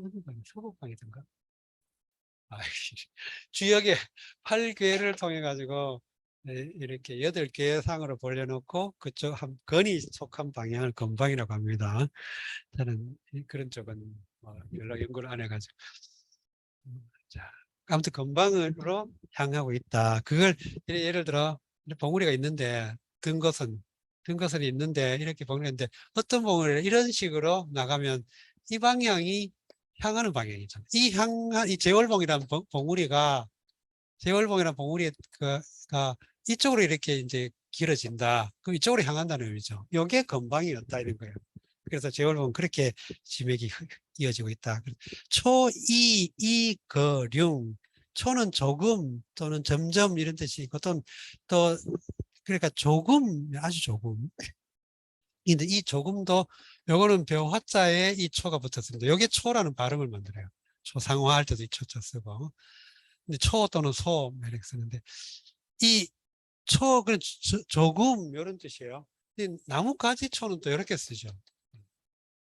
어딘가 서북방이던가? 아, 주역의 8괴를 통해 가지고 이렇게 8개의 상으로 벌려놓고 그쪽 한 건이 속한 방향을 건방이라고 합니다. 저는 그런 쪽은 뭐 별로 연구를 안 해가지고 자, 아무튼 건방으로 향하고 있다. 그걸 예를 들어 봉우리가 있는데 든 것은 있는데 이렇게 봉우리가 있는데 어떤 봉우리를 이런 식으로 나가면 이 방향이 향하는 방향이죠. 이 제월봉이라는 봉우리가 제월봉이라는 봉우리가 이쪽으로 이렇게 이제 길어진다. 그럼 이쪽으로 향한다는 의미죠. 이게 건방이었다 이런 거예요. 그래서 제월봉은 그렇게 지맥이 이어지고 있다. 초, 이, 거, 륭. 초는 조금 또는 점점 이런 뜻이 있고 또 그러니까 조금 아주 조금. 근데 이 조금도 요거는 벼화자에 이 초가 붙었습니다. 요게 초라는 발음을 만들어요. 초상화할 때도 이 초자 쓰고. 근데 초 또는 소 이렇게 쓰는데 이 초, 그 조금 이런 뜻이에요. 나뭇가지 초는 또 이렇게 쓰죠.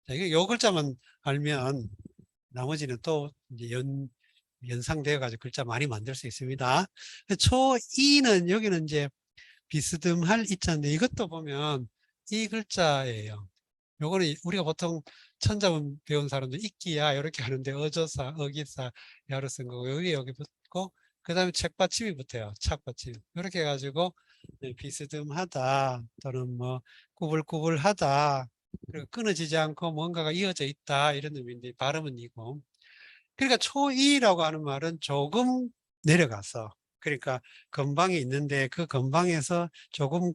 자, 이게 요 글자만 알면 나머지는 또 이제 연상되어 가지고 글자 많이 만들 수 있습니다. 초이는 여기는 이제 비스듬할 이자인데 이것도 보면 이 글자예요. 요거는 우리가 보통 천자문 배운 사람들 있기야 이렇게 하는데 어조사, 어기사, 야로 쓴 거고 여기 붙고 그 다음에 책받침이 붙어요. 착받침. 이렇게 해가지고 비스듬하다 또는 뭐 꾸불꾸불하다 그리고 끊어지지 않고 뭔가가 이어져 있다 이런 의미인데 발음은 이고 그러니까 초이라고 하는 말은 조금 내려가서 그러니까 건방이 있는데 그 건방에서 조금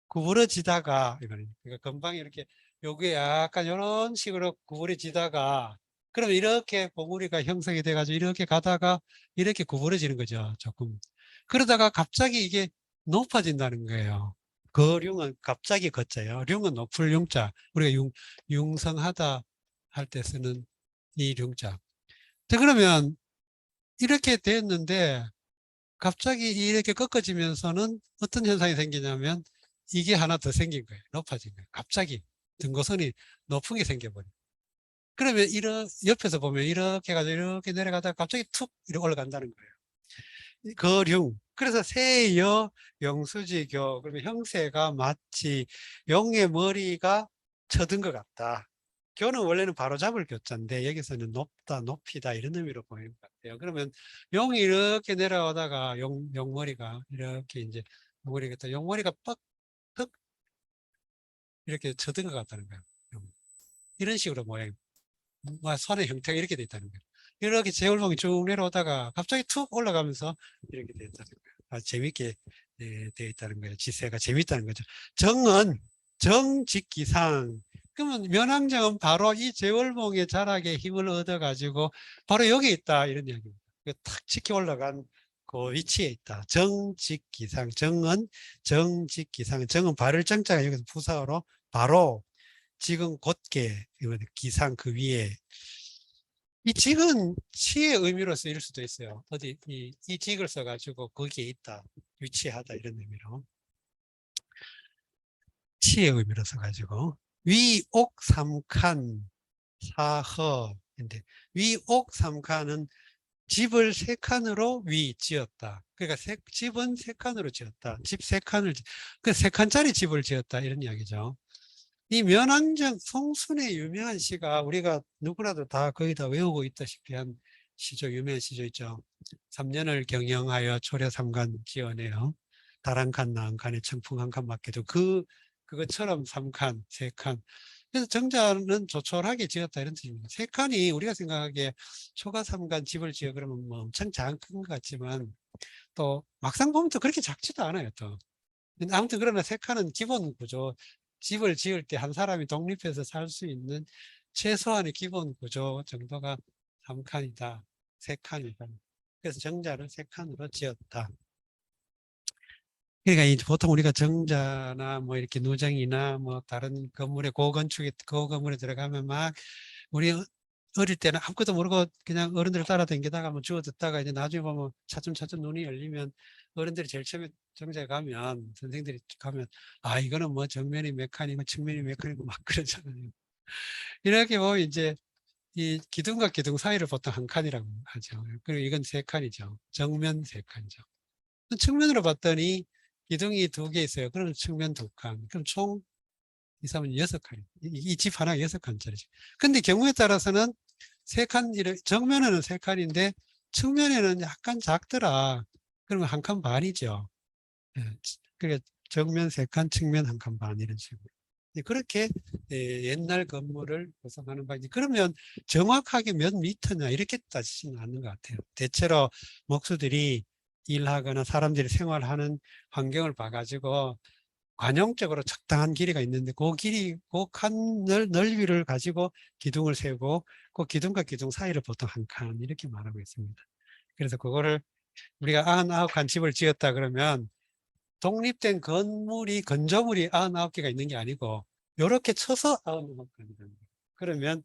구부러지다가 이거는 그러니까 건방이 이렇게 여기에 약간 이런 식으로 구부러지다가 그러면 이렇게 봉우리가 형성이 돼가지고 이렇게 가다가 이렇게 구부러지는 거죠. 조금 그러다가 갑자기 이게 높아진다는 거예요. 거륜은 갑자기 걷자요. 륜은 높을 융자 우리가 융성하다 할 때 쓰는 이 융자. 자, 그러면 이렇게 됐는데 갑자기 이렇게 꺾어지면서는 어떤 현상이 생기냐면 이게 하나 더 생긴 거예요. 높아진 거예요. 갑자기 등고선이 높은 게 생겨버려요. 그러면 옆에서 보면 이렇게 가지고 이렇게 내려가다가 갑자기 툭 이렇게 올라간다는 거예요. 거륜. 그래서 세여 영수지교. 그러면 형세가 마치 용의 머리가 쳐든 것 같다. 교는 원래는 바로 잡을 교자인데 여기서는 높다, 높이다 이런 의미로 보이는 것 같아요. 그러면 용이 이렇게 내려오다가 용머리가 이렇게 이제 용머리가 퍽 이렇게 쳐든 것 같다는 거예요. 이런 식으로 모양, 손의 형태가 이렇게 돼 있다는 거예요. 이렇게 제울봉이 쭉 내려오다가 갑자기 툭 올라가면서 이렇게 돼 있다는 거예요. 재밌게 되어 있다는 거예요. 지세가 재밌다는 거죠. 정은 정직기상. 그러면 면왕정은 바로 이 제월봉의 자락에 힘을 얻어가지고 바로 여기 있다 이런 이야기입니다. 탁 치켜 올라간 그 위치에 있다. 정직기상. 정은 정직기상. 정은 발을 정자가 여기서 부사어로 바로 지금 곧게 기상 그 위에 이 직은 치의 의미로 쓰일 수도 있어요. 어디 이 직을 써가지고 거기에 있다, 위치하다 이런 의미로 치의 의미로 써가지고 위옥삼칸 사허인데 위옥삼칸은 집을 세 칸으로 지었다. 그러니까 집은 세 칸으로 지었다. 집 세 칸을 그 세 칸짜리 집을 지었다 이런 이야기죠. 이 면왕정 송순의 유명한 시가 우리가 누구라도 다 거의 다 외우고 있다시피 한 시조, 유명한 시조 있죠. 3년을 경영하여 초려 삼간 지어내어 달 한 칸, 나 한 칸에 청풍 한 칸 맡겨도 그것처럼 3칸, 3칸. 그래서 정자는 조촐하게 지었다 이런 뜻입니다. 3칸이 우리가 생각하기에 초가 3간 집을 지어 그러면 뭐 엄청 작은 것 같지만 또 막상 보면 또 그렇게 작지도 않아요 또. 아무튼 그러나 3칸은 기본 구조 집을 지을 때 한 사람이 독립해서 살 수 있는 최소한의 기본 구조 정도가 3칸이다, 3칸이다. 그래서 정자를 3칸으로 지었다. 그러니까 보통 우리가 정자나 뭐 이렇게 누정이나 뭐 다른 건물에 고건물에 들어가면 막 우리 어릴 때는 아무것도 모르고 그냥 어른들 따라다니다가 뭐 주워 듣다가 이제 나중에 보면 차츰차츰 눈이 열리면 어른들이 제일 처음에 정자에 가면 선생들이 가면 아 이거는 뭐 정면이 몇 칸이고 측면이 몇 칸이고 막 그러잖아요. 이렇게 보면 이제 이 기둥과 기둥 사이를 보통 한 칸이라고 하죠. 그리고 이건 3칸이죠. 정면 3칸이죠. 측면으로 봤더니 기둥이 2개 있어요. 그러면 측면 2칸. 그럼 총 2, 3은 6칸. 이 집 하나가 6칸짜리죠. 근데 경우에 따라서는 3칸, 정면에는 3칸인데 측면에는 약간 작더라. 그러면 1칸 반이죠. 예, 그러니까 정면 3칸, 측면 1칸 반 이런 식으로. 그렇게 옛날 건물을 구성하는 방이지. 그러면 정확하게 몇 미터냐 이렇게 따지지는 않는 것 같아요. 대체로 목수들이 일하거나 사람들이 생활하는 환경을 봐가지고 관용적으로 적당한 길이가 있는데 그 길이, 그 칸 넓이를 가지고 기둥을 세우고 그 기둥과 기둥 사이를 보통 한 칸 이렇게 말하고 있습니다. 그래서 그거를 우리가 99칸 집을 지었다 그러면 독립된 건조물이 99개가 있는 게 아니고 이렇게 쳐서 99칸이라는 거예요. 그러면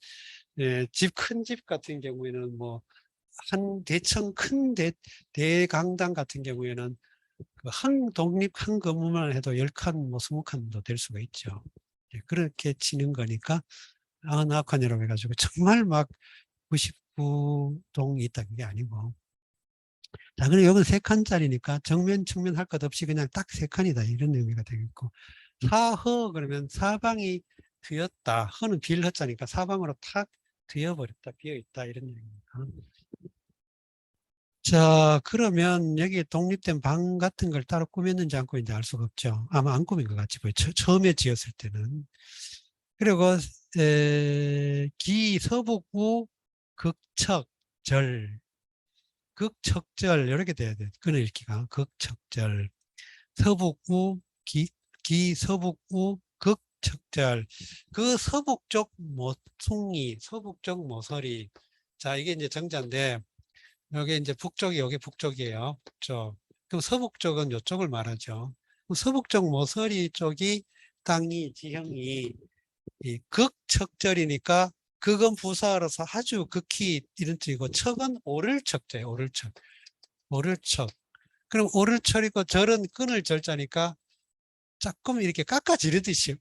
큰 집 같은 경우에는 뭐 한 대청 큰 대강당 같은 경우에는 한 독립 한 건물만 해도 10칸 뭐 20칸도 될 수가 있죠. 그렇게 치는 거니까 99칸이라고 해가지고 정말 막 99동이 있다 그게 아니고. 자, 그리고 여기는 3칸짜리니까 정면 측면 할 것 없이 그냥 딱 3칸이다 이런 의미가 되겠고, 사허 그러면 사방이 트였다. 허는 빌허자니까 사방으로 탁 트여버렸다, 비어있다 이런 얘기입니다. 자, 그러면 여기 독립된 방 같은 걸 따로 꾸몄는지 안 꾸몄는지 알 수가 없죠. 아마 안 꾸민 것 같이 보여요. 처음에 지었을 때는. 그리고 서북우 극척절, 극척절 이렇게 돼야 돼. 끊어 읽기가 극척절. 서북우 서북우 극척절. 그 서북쪽 모퉁이, 서북쪽 모서리. 자, 이게 이제 정자인데 여기 이제 북쪽이 여기 북쪽이에요. 북쪽. 그럼 서북쪽은 이쪽을 말하죠. 서북쪽 모서리 쪽이 땅이 지형이 이 극척절이니까 극은 부사로서 아주 극히 이런 뜻이고 척은 오를척자예요. 오를척. 오를척. 그럼 오를철이고 절은 끊을 절자니까 조금 이렇게 깎아지르듯이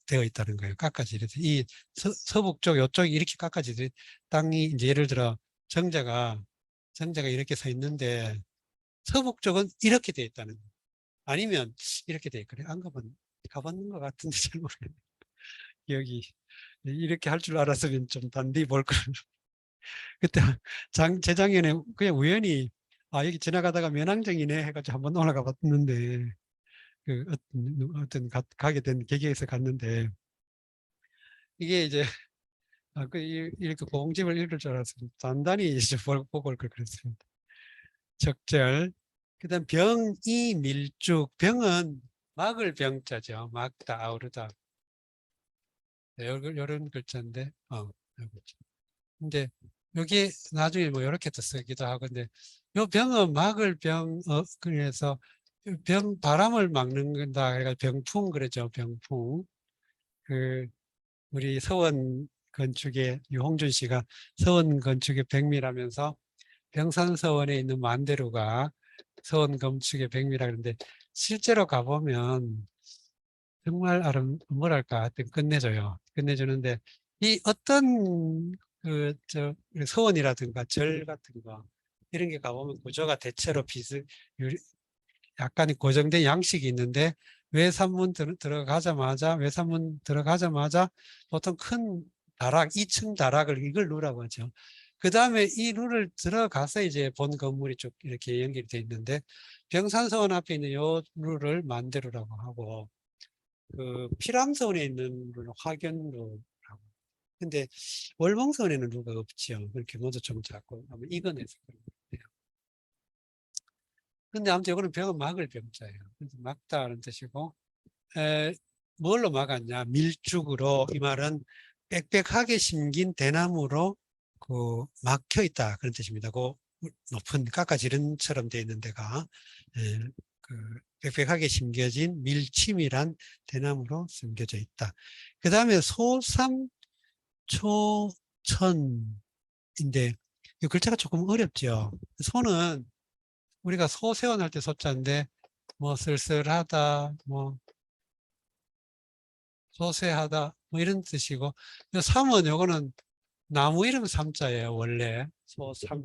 되어 있다는 거예요. 깎아지르듯이. 이 서북쪽 이쪽이 이렇게 깎아지듯이 땅이 이제 예를 들어 정자가 이렇게 서 있는데 서북쪽은 이렇게 되어 있다는 거예요. 아니면 이렇게 되어 있거든요. 안 가봤는 것 같은데 잘 모르겠네요. 여기 이렇게 할 줄 알았으면 좀 단디 볼 걸. 그때 재작년에 그냥 우연히 아 여기 지나가다가 면항정이네 해가지고 한번 올라가 봤는데 그 가게 된 계기에서 갔는데 이게 이제 이렇게 공집을 읽을 줄 알았으면 단단히 이제 보고 올 걸 그랬습니다. 적절. 그다음 병이 밀쭉. 병은 막을 병자죠. 막다, 아우르다. 네, 이런 글자인데, 근데 여기 나중에 뭐 이렇게 또 쓰기도 하고, 근데 요 병은 막을 병, 그래서 바람을 막는다. 그러니까 병풍 그러죠. 병풍. 그, 우리 서원 건축의 유홍준 씨가 서원 건축의 백미라면서 병산서원에 있는 만대루가 서원 건축의 백미라 그러는데 실제로 가보면 정말 뭐랄까 하여튼 끝내줘요. 끝내주는데 이 어떤 서원이라든가 절 같은 거 이런 게 가보면 구조가 대체로 약간의 고정된 양식이 있는데 외산문 들어가자마자 보통 큰 다락, 2층 다락을 이걸 루라고 하죠. 그 다음에 이 루를 들어가서 이제 본 건물이 쭉 이렇게 연결이 돼 있는데 병산서원 앞에 있는 요 루를 만대루라고 하고 그 피람서원에 있는 루는 화견루라고. 근데 월봉서원에는 루가 없죠. 그렇게 모두 좀 작고 아마 이건해서 그런 것 같아요. 근데 아무튼 이거는 병은 막을 병자예요. 그래서 막다는 뜻이고 뭘로 막았냐? 밀죽으로. 이 말은 빽빽하게 심긴 대나무로 그 막혀 있다 그런 뜻입니다. 그 높은 깎아지름처럼 되어 있는 데가 그 빽빽하게 심겨진 밀침이란 대나무로 심겨져 있다. 그 다음에 소삼초천인데 이 글자가 조금 어렵죠. 소는 우리가 소세원 할 때 소자인데 뭐 쓸쓸하다, 뭐 소세하다 뭐 이런 뜻이고, 삼은 요거는 나무 이름 삼자예요. 원래 소삼.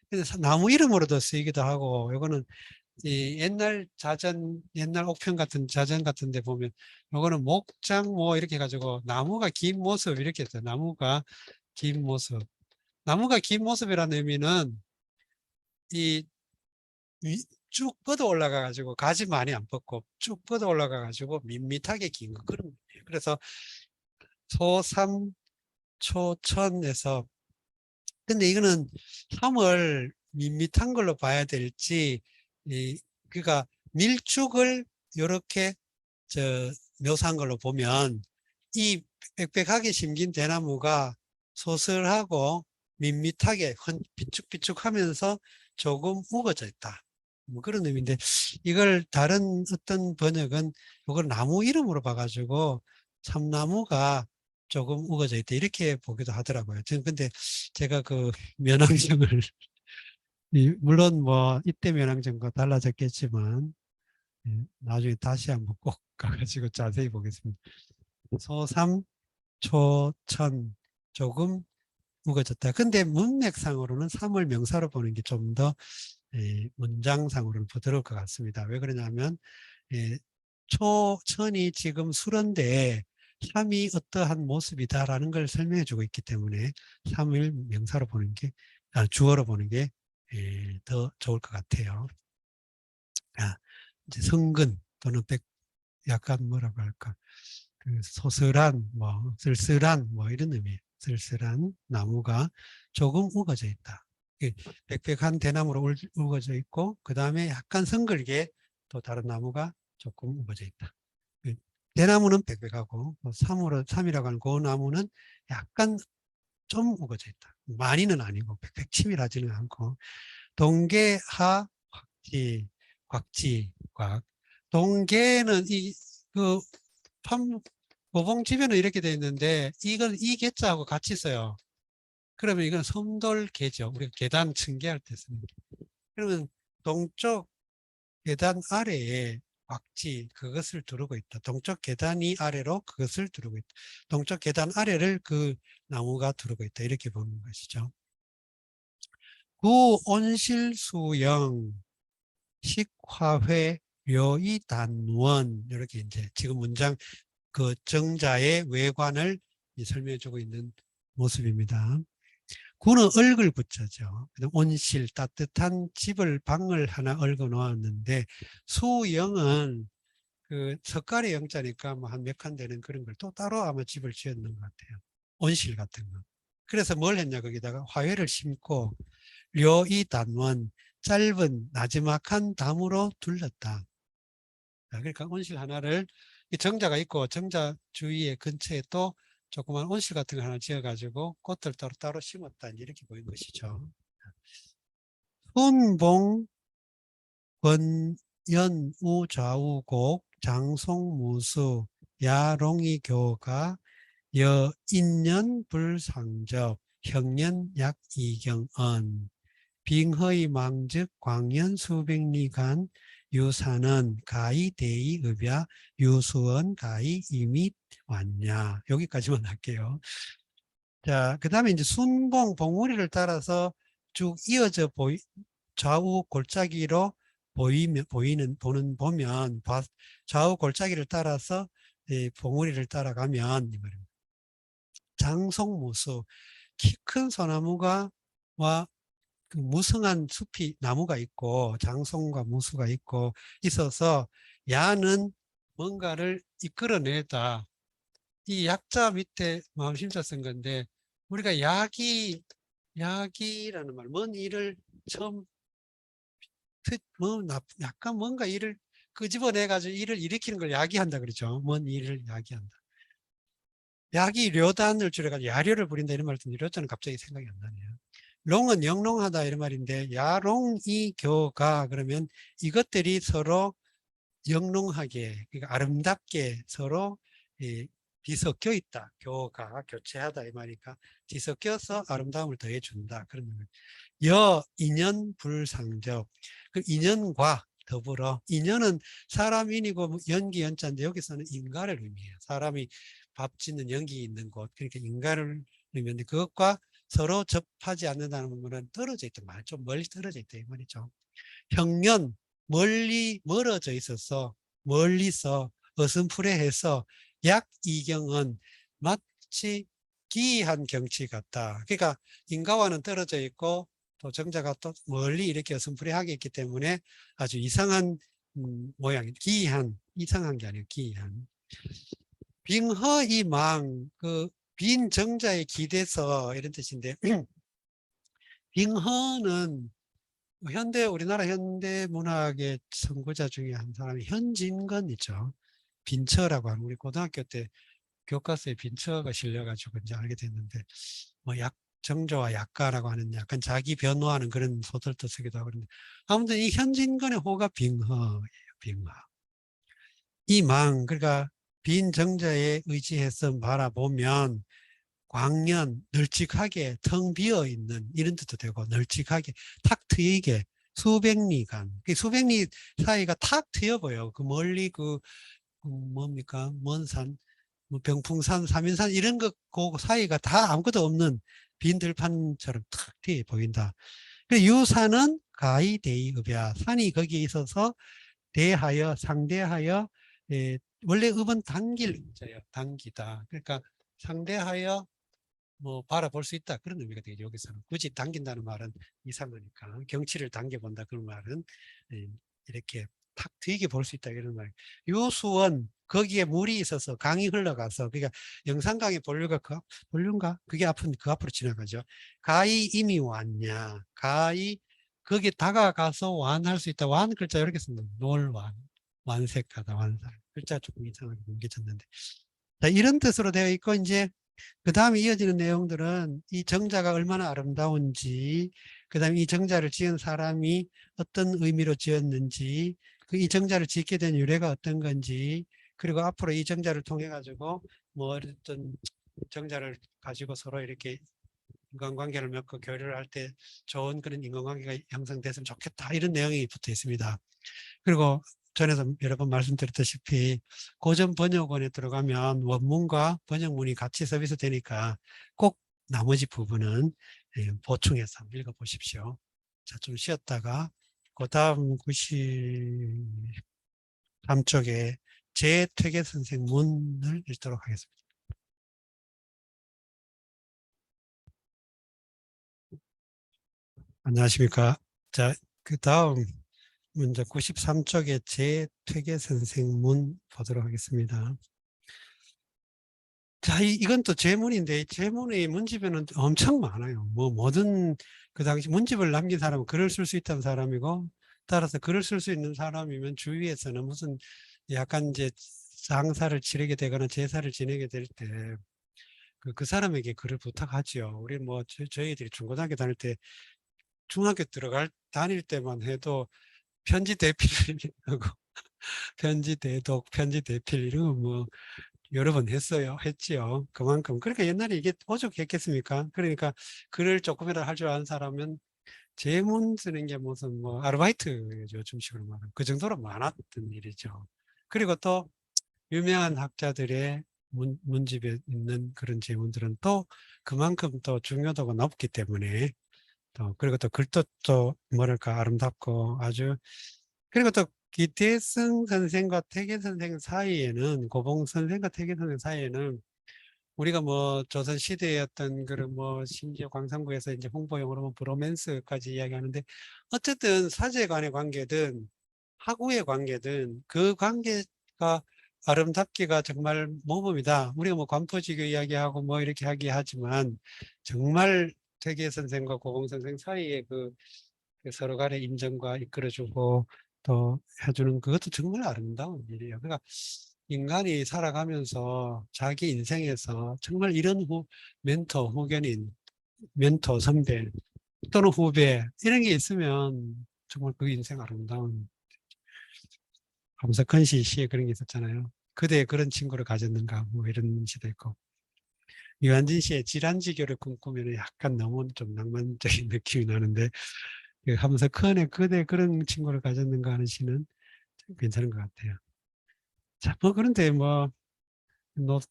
그래서 나무 이름으로도 쓰이기도 하고, 요거는 이 옛날 자전, 옛날 옥편 같은 자전 같은 데 보면 요거는 목장 뭐 이렇게 해가지고 나무가 긴 모습 이렇게 해서 나무가 긴 모습. 나무가 긴 모습이라는 의미는 이 쭉 뻗어 올라가 가지고 가지 많이 안 뻗고 쭉 뻗어 올라가 가지고 밋밋하게 긴 거 그런 거예요. 그래서 소삼초천에서, 근데 이거는 삼을 밋밋한 걸로 봐야 될지, 그러니까 밀축을 이렇게 묘사한 걸로 보면 이 빽빽하게 심긴 대나무가 소슬하고 밋밋하게 비축비축하면서 조금 우거져 있다. 뭐 그런 의미인데, 이걸 다른 어떤 번역은 이걸 나무 이름으로 봐가지고 참나무가 조금 우거져 있다 이렇게 보기도 하더라고요. 저는 근데 제가 그 면왕정을 물론 뭐 이때 면왕정과 달라졌겠지만 나중에 다시 한번 꼭 가가지고 자세히 보겠습니다. 소삼 초천 조금 우거졌다. 근데 문맥상으로는 삼을 명사로 보는 게 좀 더 문장상으로는 부드러울 것 같습니다. 왜 그러냐면 초천이 지금 수런데 삼이 어떠한 모습이다라는 걸 설명해 주고 있기 때문에 삼을 명사로 보는 게, 주어로 보는 게 더 좋을 것 같아요. 이제 성근 또는 약간 뭐라고 할까, 그 소슬한, 뭐 쓸쓸한 뭐 이런 의미. 쓸쓸한 나무가 조금 우거져 있다. 빽빽한 대나무로 우거져 있고, 그 다음에 약간 성글게 또 다른 나무가 조금 우거져 있다. 대나무는 빽빽하고 삼이라고 하는 그 나무는 약간 좀 우거져 있다. 많이는 아니고 빽빽치밀하지는 않고. 동계하 곽지, 곽지, 곽. 동계는 그 모봉지변은 이렇게 되어 있는데 이건 이 계자하고 같이 써요. 그러면 이건 섬돌계죠. 우리가 계단 층계할 때 쓰는. 그러면 동쪽 계단 아래에 곽지 그것을 두르고 있다. 동쪽 계단이 아래로 그것을 두르고 있다. 동쪽 계단 아래를 그 나무가 두르고 있다. 이렇게 보는 것이죠. 구온실수영 식화회 묘이단원, 이렇게 이제 지금 문장 그 정자의 외관을 설명해 주고 있는 모습입니다. 구는 얼굴 붙여죠. 온실, 따뜻한 집을, 방을 하나 얽어 놓았는데, 수영은 그 석가래 영자니까 뭐 한 몇 칸 되는 그런 걸 또 따로 아마 집을 지었는 것 같아요. 온실 같은 거. 그래서 뭘 했냐, 거기다가 화훼를 심고, 료이 단원, 짧은 나지막한 담으로 둘렀다. 그러니까 온실 하나를, 정자가 있고 정자 주위에 근처에 또 조그만 온실 같은 거 하나 지어가지고 꽃을 따로 심었다, 이렇게 보이는 것이죠. 훈봉 권연우 좌우곡 장송무수 야롱이교가 여인년 불상적 형년 약이경언 빙허의 망즉 광년 수백리간 유사는 가히 대의읍야 유수원 가히 이미 왔냐. 여기까지만 할게요. 자, 그 다음에 이제 순봉 봉우리를 따라서 쭉 이어져 좌우 골짜기로 보면 좌우 골짜기를 따라서 봉우리를 따라가면 장송무수 키 큰 소나무가 그 무성한 숲이 나무가 있고 장송과 무수가 있고 있어서 야는 뭔가를 이끌어내다. 이 약자 밑에 마음심자 쓴 건데, 우리가 야기라는 말, 뭔 일을 처음 뭐 약간 뭔가 일을 끄집어내가지고 일을 일으키는 걸 야기한다 그러죠. 뭔 일을 야기한다. 야기 료단을 줄여가지고 야료를 부린다 이런 말 듣는데 료자는 갑자기 생각이 안 나네요. 롱은 영롱하다 이런 말인데 야롱이 교가 그러면 이것들이 서로 영롱하게 그러니까 아름답게 서로 뒤섞여 있다. 교가 교체하다 이 말이니까 뒤섞여서 아름다움을 더해준다. 그런 여 인연 불상적 그 인연과 더불어 인연은 사람인이고 연기 연자인데 여기서는 인가를 의미해요. 사람이 밥 짓는 연기 있는 곳 그러니까 인가를 의미하는데 그것과 서로 접하지 않는다는 말은 떨어져 있다 말 좀 멀리 떨어져 있다 이 말이죠. 평년 멀리 멀어져 있어서 멀리서 어슴푸레해서 약이경은 마치 기이한 경치 같다. 그러니까 인가와는 떨어져 있고 또 정자가 또 멀리 이렇게 어슴푸레하게 있기 때문에 아주 이상한 모양이 기이한 이상한 게 아니고 기이한 빙허이망 그 빈 정자에 기대서 이런 뜻인데 빙허는 현대 우리나라 현대 문학의 선구자 중에 한 사람이 현진건 있죠. 빈처라고 하는 우리 고등학교 때 교과서에 빈처가 실려가지고 이제 알게 됐는데 뭐 정조와 약가라고 하는 약간 자기 변호하는 그런 소설도 쓰기도 하고 그런데 아무튼 이 현진건의 호가 빙허예요. 빙허. 이 망 그러니까 빈 정자에 의지해서 바라보면 광연, 널찍하게 텅 비어 있는 이런 뜻도 되고 널찍하게 탁 트이게 수백 리간 수백 리 사이가 탁 트여 보여. 그 멀리 뭡니까 먼 산, 뭐 병풍산, 삼인산 이런 거 그 사이가 다 아무것도 없는 빈 들판처럼 탁 트여 보인다. 이 산은 가히 대이읍이야. 산이 거기에 있어서 대하여 상대하여 원래 읍은 당길 의자예요. 당기다. 그러니까 상대하여 뭐 바라볼 수 있다 그런 의미가 되겠죠. 여기서는 굳이 당긴다는 말은 이상하니까 경치를 당겨본다 그런 말은 이렇게 탁 트이게 볼 수 있다 이런 말. 요수원 거기에 물이 있어서 강이 흘러가서 그러니까 영산강의 본류가 본류인가 그게 앞은 그 앞으로 지나가죠. 가히 이미 왔냐 가히 거기에 다가가서 완할 수 있다. 완 글자 이렇게 씁니다. 놀완 완색하다 완살 글자 조금 이상하게 옮겨졌는데 자, 이런 뜻으로 되어 있고 이제 그 다음에 이어지는 내용들은 이 정자가 얼마나 아름다운지, 그 다음에 이 정자를 지은 사람이 어떤 의미로 지었는지, 이 정자를 짓게 된 유래가 어떤 건지, 그리고 앞으로 이 정자를 통해 가지고 뭐 어떤 정자를 가지고 서로 이렇게 인간관계를 맺고 교류를 할 때 좋은 그런 인간관계가 형성됐으면 좋겠다 이런 내용이 붙어 있습니다. 그리고 전에도 여러 번 말씀드렸다시피 고전 번역원에 들어가면 원문과 번역문이 같이 서비스 되니까 꼭 나머지 부분은 보충해서 한번 읽어보십시오. 자, 좀 쉬었다가 그 다음 93쪽에 제퇴계 선생 문을 읽도록 하겠습니다. 안녕하십니까. 자, 그 다음 문제 93쪽에 제퇴계 선생 문 보도록 하겠습니다. 자, 이건 또 제문인데, 제문의 문집에는 엄청 많아요. 뭐, 모든, 그 당시 문집을 남긴 사람은 글을 쓸 수 있다는 사람이고, 따라서 글을 쓸 수 있는 사람이면 주위에서는 무슨 약간 이제 장사를 치르게 되거나 제사를 지내게 될 때, 그 사람에게 글을 부탁하죠. 우리 뭐, 저희들이 중고등학교 다닐 때, 중학교 다닐 때만 해도 편지 대필 하고, 편지 대독, 편지 대필 이런 거 뭐, 여러 번 했지요. 그만큼. 그러니까 옛날에 이게 오죽했겠습니까? 그러니까 글을 조금이라도 할 줄 아는 사람은 제문 쓰는 게 무슨 뭐 아르바이트죠. 중식으로 말하면. 그 정도로 많았던 일이죠. 그리고 또 유명한 학자들의 문집에 있는 그런 제문들은 또 그만큼 또 중요도가 높기 때문에 또 그리고 또 글도 또 뭐랄까 아름답고 아주 그리고 또 기태성 선생과 태계 선생 사이에는 고봉 선생과 태계 선생 사이에는 우리가 뭐 조선 시대의 어떤 그런 뭐 심지어 광산구에서 이제 홍보용으로 뭐 브로맨스까지 이야기하는데 어쨌든 사제 간의 관계든 하구의 관계든 그 관계가 아름답기가 정말 모범이다. 우리가 뭐 관포지교 이야기하고 뭐 이렇게 하지만 정말 태계 선생과 고봉 선생 사이에 그 서로 간의 인정과 이끌어주고 또 해주는 그것도 정말 아름다운 일이에요. 그러니까 인간이 살아가면서 자기 인생에서 정말 이런 멘토, 후견인, 멘토, 선배 또는 후배 이런 게 있으면 정말 그 인생 아름다운. 함석헌 씨 시에 그런 게 있었잖아요. 그대 그런 친구를 가졌는가 뭐 이런 시도 있고, 유한진 씨의 질환지교를 꿈꾸면 약간 너무 좀 낭만적인 느낌이 나는데, 그 함석헌의 그대 그런 친구를 가졌는가 하는 시는 괜찮은 것 같아요. 자, 뭐 그런데 뭐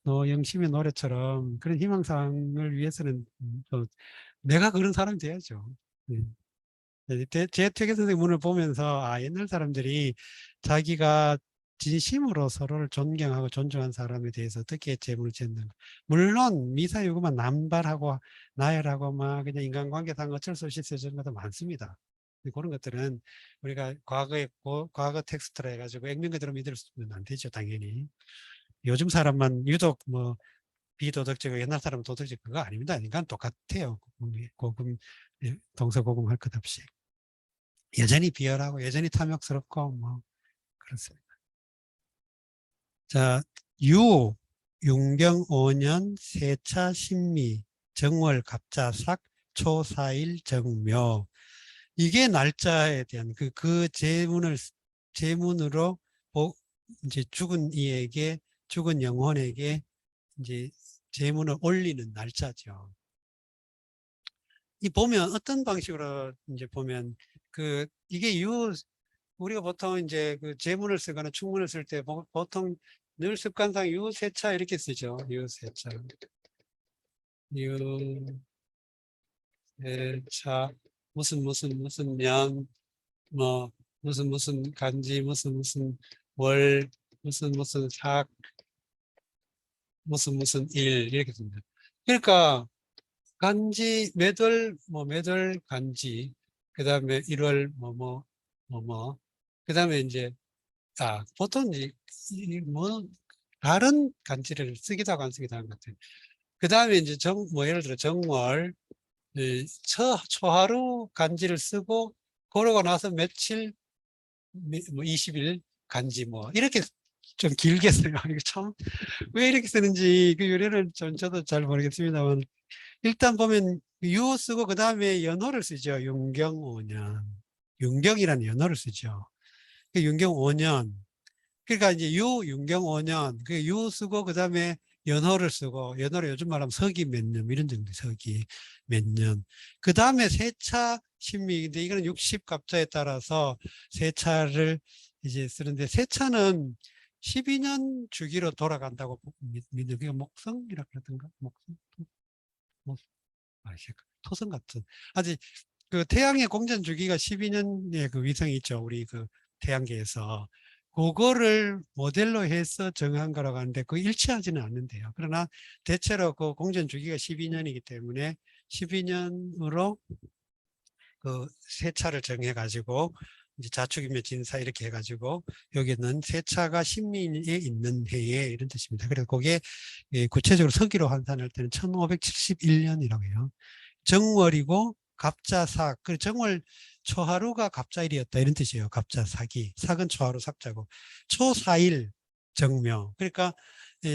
노영심의 노래처럼 그런 희망사항을 위해서는 또 내가 그런 사람이 돼야죠. 네. 제택의 선생님 문을 보면서 옛날 사람들이 자기가 진심으로 서로를 존경하고 존중한 사람에 대해서 어떻게 재물을 짓는가. 물론 미사여구만 남발하고 나열하고 막 그냥 인간관계상 어쩔 수 없이 쓰는 것도 많습니다. 그런 것들은 우리가 과거 텍스트로 해가지고 액면 그대로 믿으면 안 되죠, 당연히. 요즘 사람만 유독 뭐 비도덕적이고 옛날 사람은 도덕적 그거 아닙니다. 인간 똑같아요. 동서고금 할 것 없이. 여전히 비열하고 여전히 탐욕스럽고 뭐 그렇습니다. 자, 윤경 5년 세차 신미 정월 갑자삭 초사일 정묘, 이게 날짜에 대한 그 제문으로 이제 죽은 이에게, 죽은 영혼에게 이제 제문을 올리는 날짜죠. 이 보면 어떤 방식으로 이제 보면 이게 우리가 보통 이제 그 제문을 쓰거나 충문을 쓸 때 보통 늘 습관상 유세차 이렇게 쓰죠. 유세차. 유세차. 무슨 년, 뭐, 무슨 간지, 무슨 월, 무슨 삭, 무슨 일, 이렇게 씁니다. 그러니까, 간지, 매달 간지, 그 다음에 1월, 그 다음에 이제 보통 뭐 다른 간지를 쓰기도 하고 안 쓰기도 하는 것 같아요. 그 다음에 이제 예를 들어 정월, 초하루 간지를 쓰고 그러고 나서 며칠, 뭐 20일 간지 뭐 이렇게 좀 길게 써요. 이거 참 왜 이렇게 쓰는지 그 요령을 저도 잘 모르겠습니다만, 일단 보면 유 쓰고 그 다음에 연호를 쓰죠. 윤경 5년. 윤경이라는 연호를 쓰죠. 윤경 5년. 그러니까 이제 윤경 5년, 유 쓰고 그다음에 연호를 쓰고, 연호를 요즘 말하면 서기 몇 년, 이런 정도, 서기 몇 년. 그다음에 세차 신미인데 이거는 60갑자에 따라서 세차를 이제 쓰는데, 세차는 12년 주기로 돌아간다고 믿는, 그게 목성이라 그러던가? 토성 같은. 아직 태양의 공전 주기가 12년의 그 위성이 있죠. 우리 태양계에서. 그거를 모델로 해서 정한 거라고 하는데 그 일치하지는 않는데요. 그러나 대체로 그 공전 주기가 12년이기 때문에 12년으로 세차를 정해 가지고 이제 자축이며 진사 이렇게 해가지고 여기는 세차가 신민에 있는 해에 이런 뜻입니다. 그래서 그게 구체적으로 서기로 환산할 때는 1571년이라고 해요. 정월이고 갑자삭, 그 정월 초하루가 갑자일이었다 이런 뜻이에요. 갑자삭이, 삭은 초하루 삭자고, 초사일 정묘. 그러니까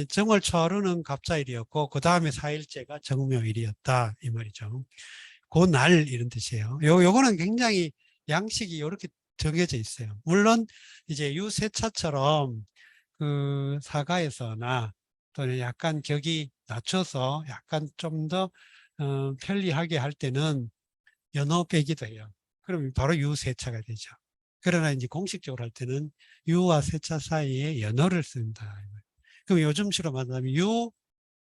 정월 초하루는 갑자일이었고 그 다음에 4일째가 정묘일이었다 이 말이죠. 그 날 이런 뜻이에요. 요거는 굉장히 양식이 이렇게 정해져 있어요. 물론 이제 유세차처럼 그 사가에서나 또는 약간 격이 낮춰서 약간 좀 더 편리하게 할 때는 연호 빼기도 해요. 그럼 바로 유세차가 되죠. 그러나 이제 공식적으로 할 때는 유와 세차 사이에 연호를 쓴다. 그럼 요즘식으로 말하면 유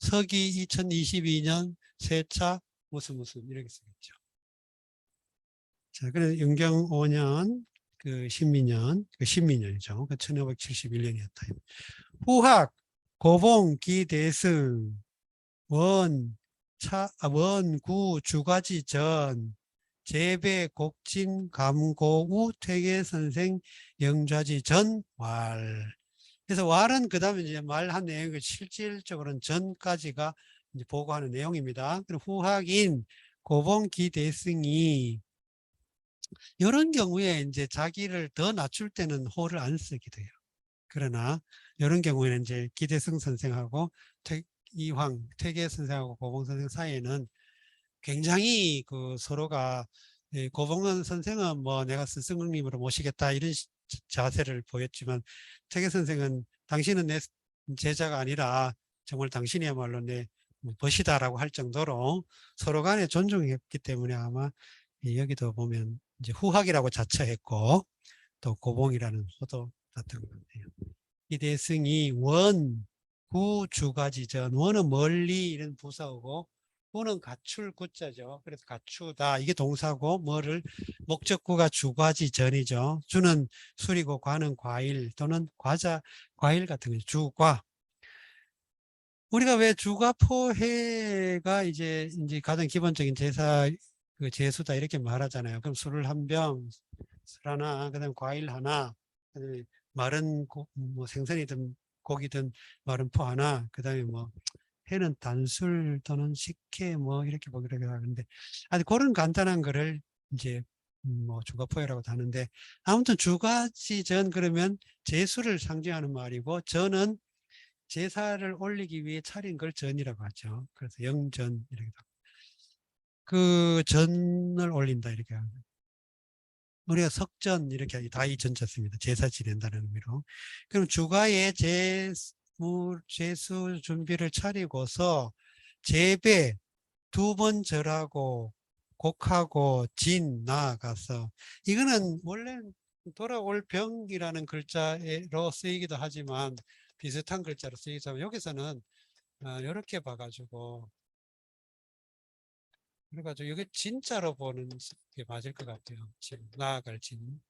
서기 2022년 세차 무슨 이렇게 쓰겠죠. 자, 그래서 윤경 5년 신민년, 신민년이죠. 1571년이었다. 후학, 고봉, 기대승, 원구, 주가지 전, 재배, 곡진, 감고우, 퇴계선생, 영좌지 전, 왈. 그래서 왈은 그 다음에 이제 말한 내용이 실질적으로는 전까지가 이제 보고하는 내용입니다. 그리고 후학인, 고봉, 기대승이 이런 경우에 이제 자기를 더 낮출 때는 호를 안 쓰게 돼요. 그러나 이런 경우에는 이제 기대승 선생하고 이황 퇴계 선생하고 고봉 선생 사이에는 굉장히 그 서로가 고봉 선생은 뭐 내가 스승님으로 모시겠다 이런 자세를 보였지만 퇴계 선생은 당신은 내 제자가 아니라 정말 당신이야말로 내 벗이다라고 할 정도로 서로 간에 존중했기 때문에 아마 여기도 보면 이제 후학이라고 자처했고 또 고봉이라는 호도 같은 것 같아요. 이대승이 원, 구, 주가지전. 원은 멀리 이런 부사어고 구는 갖출 구자죠. 그래서 갖추다 이게 동사고 뭐를 목적구가 주과지전이죠. 주는 술이고 과는 과일 또는 과자, 과일 같은 거 주과. 우리가 왜 주과포해가 이제 가장 기본적인 제사 그 제수다 이렇게 말하잖아요. 그럼 술을 한 병, 술 하나, 그다음 과일 하나, 그다음에 마른 뭐 생선이든 고기든 마른 포 하나, 그다음에 뭐 회는 단술 또는 식혜 뭐 이렇게 보기로 하는데 아주 그런 간단한 거를 이제 뭐 주과포해라고 하는데 아무튼 주과지전 그러면 제수를 상징하는 말이고 전은 제사를 올리기 위해 차린 걸 전이라고 하죠. 그래서 영전 이렇게 그 전을 올린다 이렇게 합니다. 우리가 석전 이렇게 다 이 전자 씁니다. 제사 지낸다는 의미로. 그럼 주가에 제수 준비를 차리고서 재배 두 번 절하고 곡하고 진 나아가서 이거는 원래 돌아올 병이라는 글자로 쓰이기도 하지만 비슷한 글자로 쓰이기도 하면 여기서는 이렇게 봐가지고 그래가지고 이게 진짜로 보는 게 맞을 것 같아요. 나아갈 진.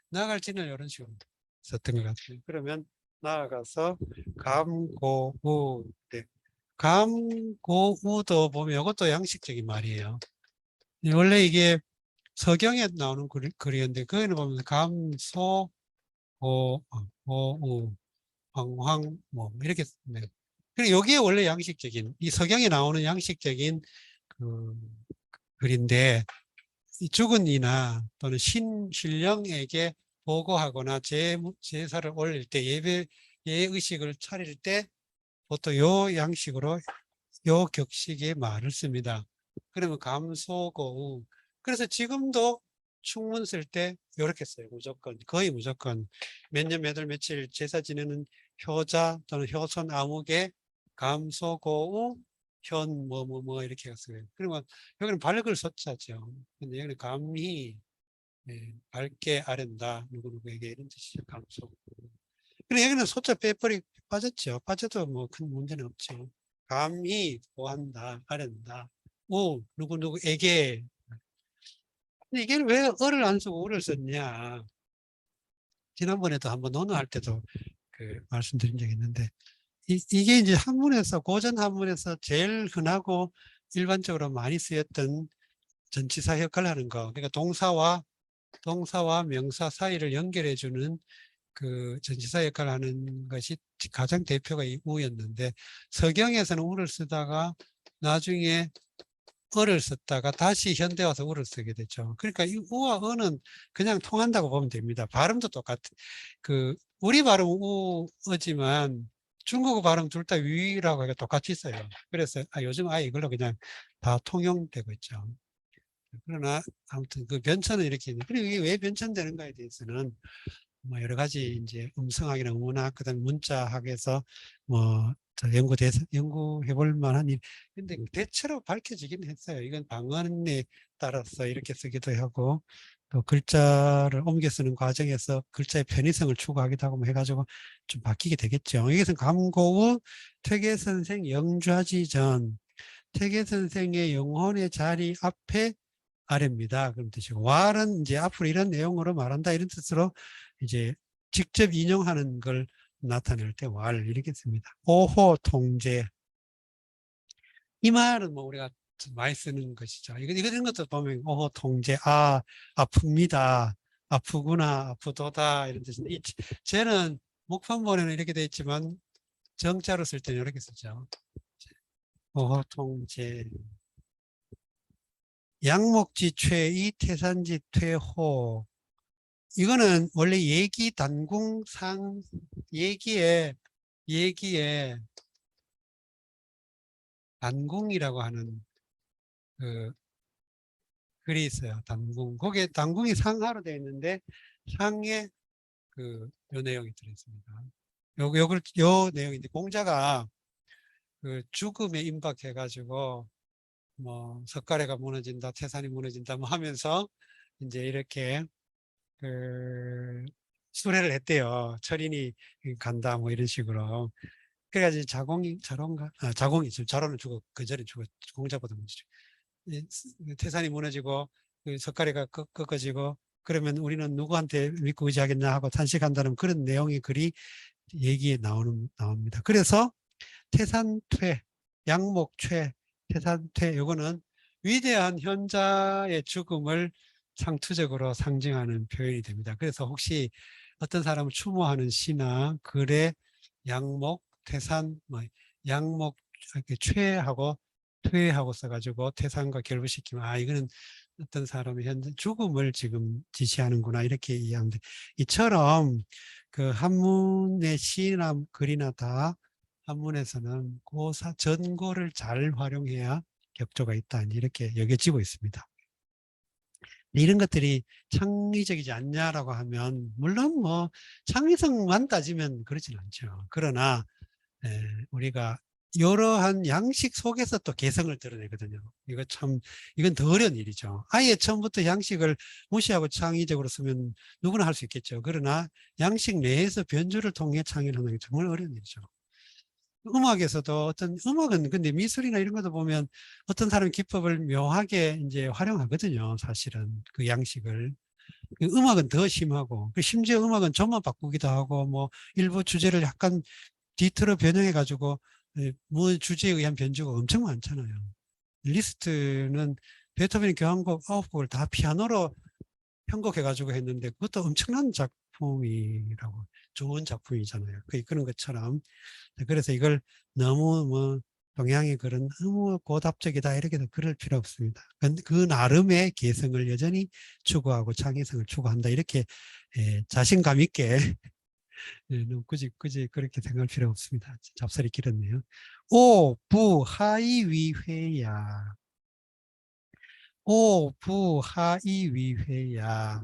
나아갈 진을 이런 식으로 썼던 것 같아요. 그러면 나아가서 감고우. 네. 감고우도 보면 이것도 양식적인 말이에요. 원래 이게 서경에 나오는 글이었는데 거기는 보면 감소 고우 황황 뭐 이렇게 네. 그리고 여기에 원래 양식적인 이 석양에 나오는 양식적인 그 글인데 이 죽은 이나 또는 신령에게 보고하거나 제사를 올릴 때 예의식을 차릴 때 보통 요 양식으로 요 격식의 말을 씁니다. 그러면 감소고우. 그래서 지금도 충문 쓸 때 이렇게 써요. 무조건 거의 무조건 몇 년 몇 월 며칠 제사 지내는 효자 또는 효손 아무개 감소고우 현 뭐 뭐 뭐 이렇게 했어요. 그러면 여기는 밝을 소자죠. 근데 여기는 감히 밝게 아련다 누구누구에게 이런 뜻이죠. 감소. 근데 여기는 소자 빼버리 빠졌죠. 빠져도 뭐 큰 문제는 없죠. 감히 보한다, 아련다. 누구누구에게. 근데 이게 왜 어를 안 쓰고 우를 썼냐. 지난번에도 한번 논어할 때도 그 말씀드린 적이 있는데, 이게 이제 한문에서, 고전 한문에서 제일 흔하고 일반적으로 많이 쓰였던 전치사 역할을 하는 거. 그러니까 동사와 명사 사이를 연결해주는 그 전치사 역할을 하는 것이 가장 대표가 이 우였는데, 서경에서는 우를 쓰다가 나중에 어를 썼다가 다시 현대 와서 우를 쓰게 되죠. 그러니까 이 우와 어는 그냥 통한다고 보면 됩니다. 발음도 똑같아. 그 우리 발음 우어지만 중국어 발음 둘 다 위라고 해서 똑같이 써요. 그래서 요즘 아예 이걸로 그냥 다 통용되고 있죠. 그러나 아무튼 그 변천은 이렇게 있는데, 그리고 이게 왜 변천되는가에 대해서는 뭐 여러 가지 이제 음성학이나 문학, 그다음 문자학에서 뭐 연구해 볼 만한 일. 근데 대체로 밝혀지긴 했어요. 이건 방언에 따라서 이렇게 쓰기도 하고 또 글자를 옮겨 쓰는 과정에서 글자의 편의성을 추구하기도 하고 뭐 해가지고 좀 바뀌게 되겠죠. 이것은 감고우 퇴계 선생 영좌지 전 퇴계 선생의 영혼의 자리 앞에 아래입니다. 그런 뜻이고, 왈은 이제 앞으로 이런 내용으로 말한다 이런 뜻으로 이제 직접 인용하는 걸 나타낼 때 왈 이렇게 씁니다. 오호 통제. 이 말은 뭐 우리가 많이 쓰는 것이죠. 이런 것도 보면 오호 통제. 아픕니다. 아프구나. 아프도다. 이런 뜻인데, 쟤는 목판본에는 이렇게 되어 있지만 정자로 쓸 때는 이렇게 쓰죠. 오호 통제. 양목지 최이 태산지 퇴호. 이거는 원래 얘기 단궁상 얘기에 단궁이라고 하는 그 글이 있어요. 단궁. 거기에 단궁이 상하로 되어 있는데 상에 요 내용이 들어있습니다. 요 내용인데 공자가 그 죽음에 임박해가지고 뭐 석가래가 무너진다, 태산이 무너진다 뭐 하면서 이제 이렇게 그 수레를 했대요. 철인이 간다 뭐 이런 식으로. 그래가지고 자론가? 자공이 지금 자론은 그 전에 공자보다 먼저. 태산이 무너지고 그 석가래가 꺾어지고 그러면 우리는 누구한테 믿고 의지하겠냐 하고 탄식한다는 그런 내용의 글이 얘기에 나옵니다. 그래서 태산퇴, 양목퇴, 태산퇴 요거는 위대한 현자의 죽음을 상투적으로 상징하는 표현이 됩니다. 그래서 혹시 어떤 사람을 추모하는 시나 글에 양목, 태산, 뭐 양목 이렇게 최하고 퇴하고 써가지고 태산과 결부시키면 이거는 어떤 사람의 현재 죽음을 지금 지시하는구나 이렇게 이해하면 돼. 이처럼 그 한문의 시나 글이나 다 한문에서는 고사 전고를 잘 활용해야 격조가 있다 이렇게 여겨지고 있습니다. 이런 것들이 창의적이지 않냐라고 하면 물론 뭐 창의성만 따지면 그렇진 않죠. 그러나 우리가 이러한 양식 속에서 또 개성을 드러내거든요. 이건 더 어려운 일이죠. 아예 처음부터 양식을 무시하고 창의적으로 쓰면 누구나 할 수 있겠죠. 그러나 양식 내에서 변주를 통해 창의를 하는 게 정말 어려운 일이죠. 음악에서도 음악은 근데 미술이나 이런 것도 보면 어떤 사람이 기법을 묘하게 이제 활용하거든요. 사실은 그 양식을. 음악은 더 심하고, 심지어 음악은 점만 바꾸기도 하고, 뭐, 일부 주제를 약간 뒤틀어 변형해가지고, 뭐 주제에 의한 변주가 엄청 많잖아요. 리스트는 베토벤의 교향곡 9곡을 다 피아노로 편곡해가지고 했는데, 그것도 엄청난 작품이라고, 좋은 작품이잖아요. 그런 것처럼. 그래서 이걸 너무 뭐 동양의 글은 너무 고답적이다 이렇게 그럴 필요 없습니다. 그 나름의 개성을 여전히 추구하고 창의성을 추구한다 이렇게 자신감 있게 너무 굳이 그렇게 생각할 필요 없습니다. 잡설이 길었네요. 오, 부, 하이, 위, 회야. 오, 부, 하이, 위, 회야.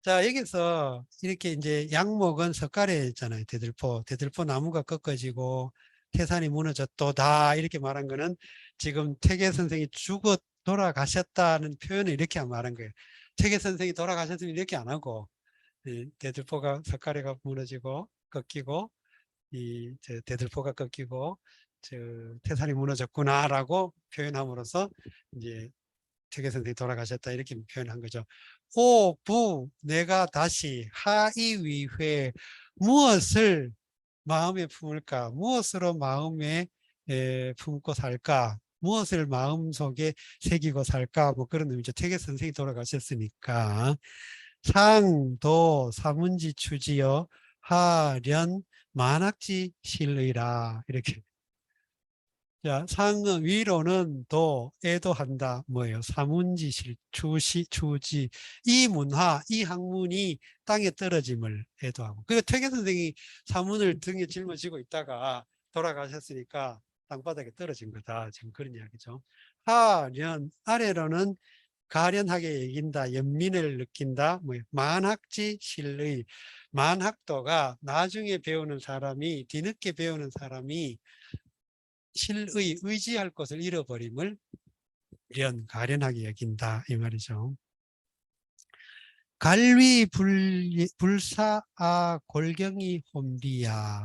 자, 여기서 이렇게 이제 양목은 석가래 있잖아요. 대들보 나무가 꺾어지고 태산이 무너졌도다. 이렇게 말한 거는 지금 태계 선생이 죽어 돌아가셨다는 표현을 이렇게 말한 거예요. 태계 선생이 돌아가셨으면 이렇게 안 하고, 대들보가 석가래가 무너지고 꺾이고, 대들보가 꺾이고, 태산이 무너졌구나라고 표현함으로써 이제 태계 선생이 돌아가셨다 이렇게 표현한 거죠. 오, 부, 내가 다시 하이위회 무엇을 마음에 품을까? 무엇으로 마음에 품고 살까? 무엇을 마음속에 새기고 살까? 뭐 그런 의미죠. 태계 선생이 돌아가셨으니까. 상도 사문지 추지여 하련 만학지 실의라 이렇게. 자, 상은 위로는 애도한다. 뭐예요? 사문지실, 추지. 이 문화, 이 학문이 땅에 떨어짐을 애도하고. 그리고 퇴계 선생이 사문을 등에 짊어지고 있다가 돌아가셨으니까 땅바닥에 떨어진 거다. 지금 그런 이야기죠. 하련, 아래로는 가련하게 여긴다. 연민을 느낀다. 뭐예요? 만학지 실의. 만학도가 나중에 배우는 사람이, 뒤늦게 배우는 사람이 실의 의지할 것을 잃어버림을 가련하게 여긴다 이 말이죠. 갈위 불사아 골경이 혼비야.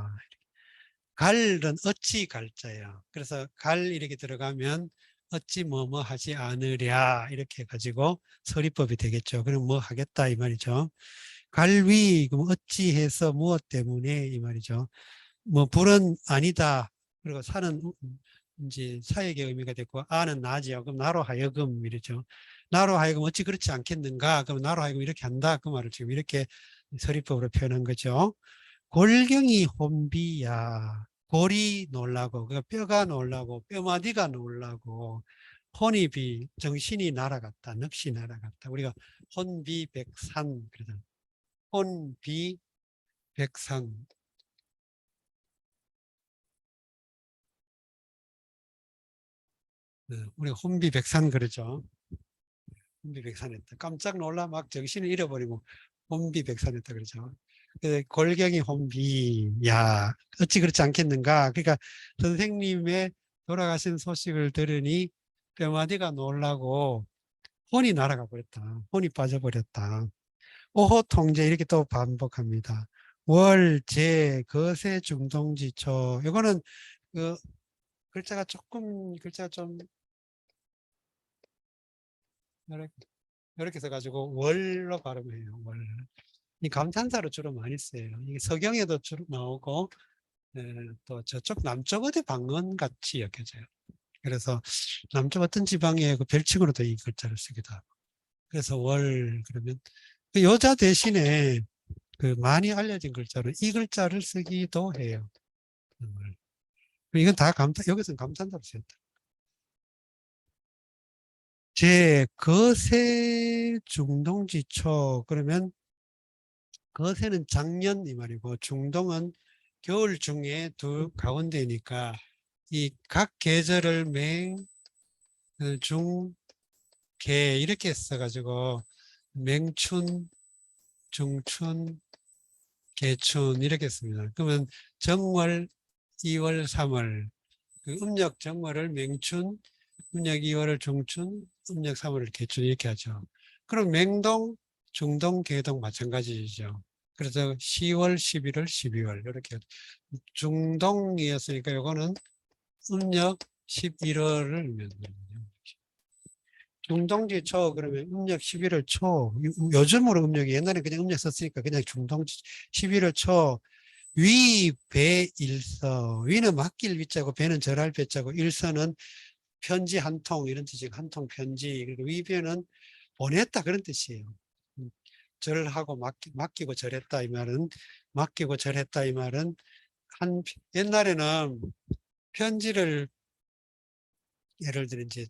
갈은 어찌 갈자예요. 그래서 갈 이렇게 들어가면 어찌 뭐뭐 하지 않으랴 이렇게 가지고 서리법이 되겠죠. 그럼 뭐 하겠다 이 말이죠. 갈위 그럼 어찌 해서 무엇 때문에 이 말이죠. 뭐 불은 아니다. 그리고 사는 이제 사역의 의미가 됐고 아는 나지요. 그럼 나로 하여금 이렇죠. 나로 하여금 어찌 그렇지 않겠는가? 그럼 나로 하여금 이렇게 한다. 그 말을 지금 이렇게 서리법으로 표현한 거죠. 골경이 혼비야. 골이 놀라고, 그러니까 뼈가 놀라고, 뼈마디가 놀라고, 혼입이 정신이 날아갔다, 넋이 날아갔다. 우리가 혼비백산 그러잖아요. 혼비백산. 우리가 혼비백산 그러죠. 혼비백산했다. 깜짝 놀라 막 정신을 잃어버리고 혼비백산했다 그러죠. 골경이 혼비, 야, 어찌 그렇지 않겠는가. 그러니까 선생님의 돌아가신 소식을 들으니 뼈마디가 놀라고 혼이 날아가 버렸다. 혼이 빠져버렸다. 오호 통제 이렇게 또 반복합니다. 월, 제, 거세, 중동지초. 이거는 그 글자가 좀 이렇게, 이렇게 써가지고 월로 발음해요. 월. 이 감탄사로 주로 많이 써요. 이게 서경에도 주로 나오고 또 저쪽 남쪽 어디 방언 같이 여겨져요. 그래서 남쪽 어떤 지방에 그 별칭으로도 이 글자를 쓰기도 하고. 그래서 월 그러면 그 여자 대신에 그 많이 알려진 글자로 이 글자를 쓰기도 해요. 이건 다 여기서는 감탄사로 쓰였다. 제 거세 중동지초 그러면 거세는 작년 이 말이고 중동은 겨울 중에 두 가운데니까 이 각 계절을 맹, 개 이렇게 써가지고 맹춘, 중춘, 개춘 이렇게 씁니다. 그러면 정월, 2월, 3월 그 음력 정월을 맹춘, 음력 2월을 중춘, 음력 3월을 개춘 이렇게 하죠. 그럼 맹동, 중동, 개동 마찬가지죠. 그래서 10월, 11월, 12월 이렇게 중동이었으니까 이거는 음력 11월을 의미합니다. 중동지 초 그러면 음력 11월 초 요즘으로 음력이 옛날에 그냥 음력 썼으니까 그냥 중동지 11월 초 위, 배, 일서 위는 맡길 위자고 배는 절할 배자고 일서는 편지 한 통 이런 뜻이고 한 통 편지 그리고 위배는 보냈다 그런 뜻이에요. 절하고 맡기고 절했다 이 말은 맡기고 절했다 이 말은 한 옛날에는 편지를 예를 들어 이제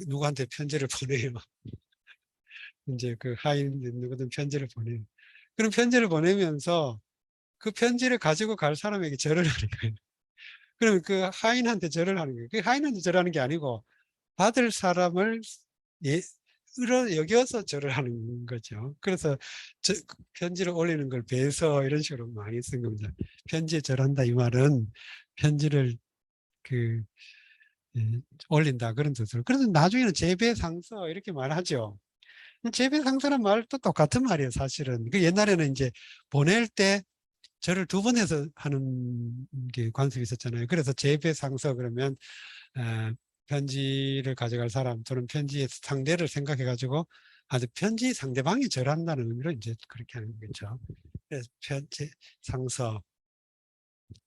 누구한테 편지를 보내요. 이제 그 하인 누구든 편지를 보내요. 그럼 편지를 보내면서 그 편지를 가지고 갈 사람에게 절을 하는 거예요. 그러면 그 하인한테 절을 하는 거예요. 그 하인한테 절하는 게 아니고 받을 사람을 예, 으로 여겨서 절을 하는 거죠. 그래서 편지를 올리는 걸 배서 이런 식으로 많이 쓴 겁니다. 편지에 절한다 이 말은 편지를 그 예, 올린다 그런 뜻으로. 그래서 나중에는 재배상서 이렇게 말하죠. 재배상서란 말도 똑같은 말이에요, 사실은. 그 옛날에는 이제 보낼 때 절을 두 번 해서 하는 게 관습이 있었잖아요. 그래서 재배상서 그러면 편지를 가져갈 사람 또는 편지의 상대를 생각해 가지고 아주 편지 상대방이 절한다는 의미로 이제 그렇게 하는 거죠. 그래서 편지 상서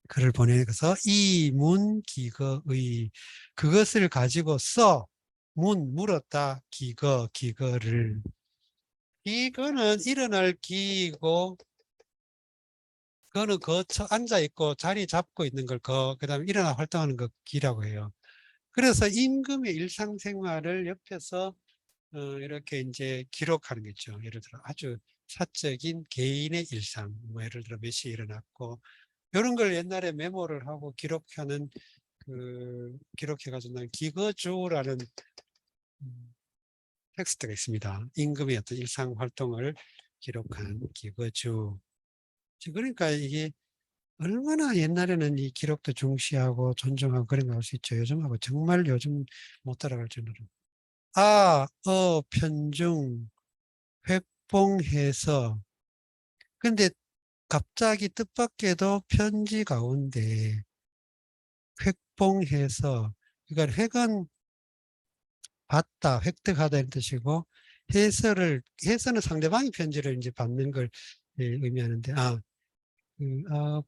글을 보내서 이문기거의 그것을 가지고 물었다 기거를 기거는 일어날 기이고 그거는 앉아 있고 자리 잡고 있는 걸 그다음에 일어나 활동하는 거 기라고 해요. 그래서 임금의 일상생활을 옆에서 이렇게 이제 기록하는 거죠. 예를 들어 아주 사적인 개인의 일상, 뭐 예를 들어 몇 시에 일어났고 이런 걸 옛날에 메모를 하고 기록하는 기록해가지고 난 기거주라는 텍스트가 있습니다. 임금의 어떤 일상 활동을 기록한 기거주. 그러니까 이게 얼마나 옛날에는 이 기록도 중시하고 존중하고 그런 거 알 수 있죠. 요즘하고 정말 요즘 못 따라갈 정도로. 편중, 획봉해서. 근데 갑자기 뜻밖에도 편지 가운데 획봉해서, 그러니까 획은 받다, 획득하다 이런 뜻이고, 해서는 상대방이 편지를 이제 받는 걸 의미하는데,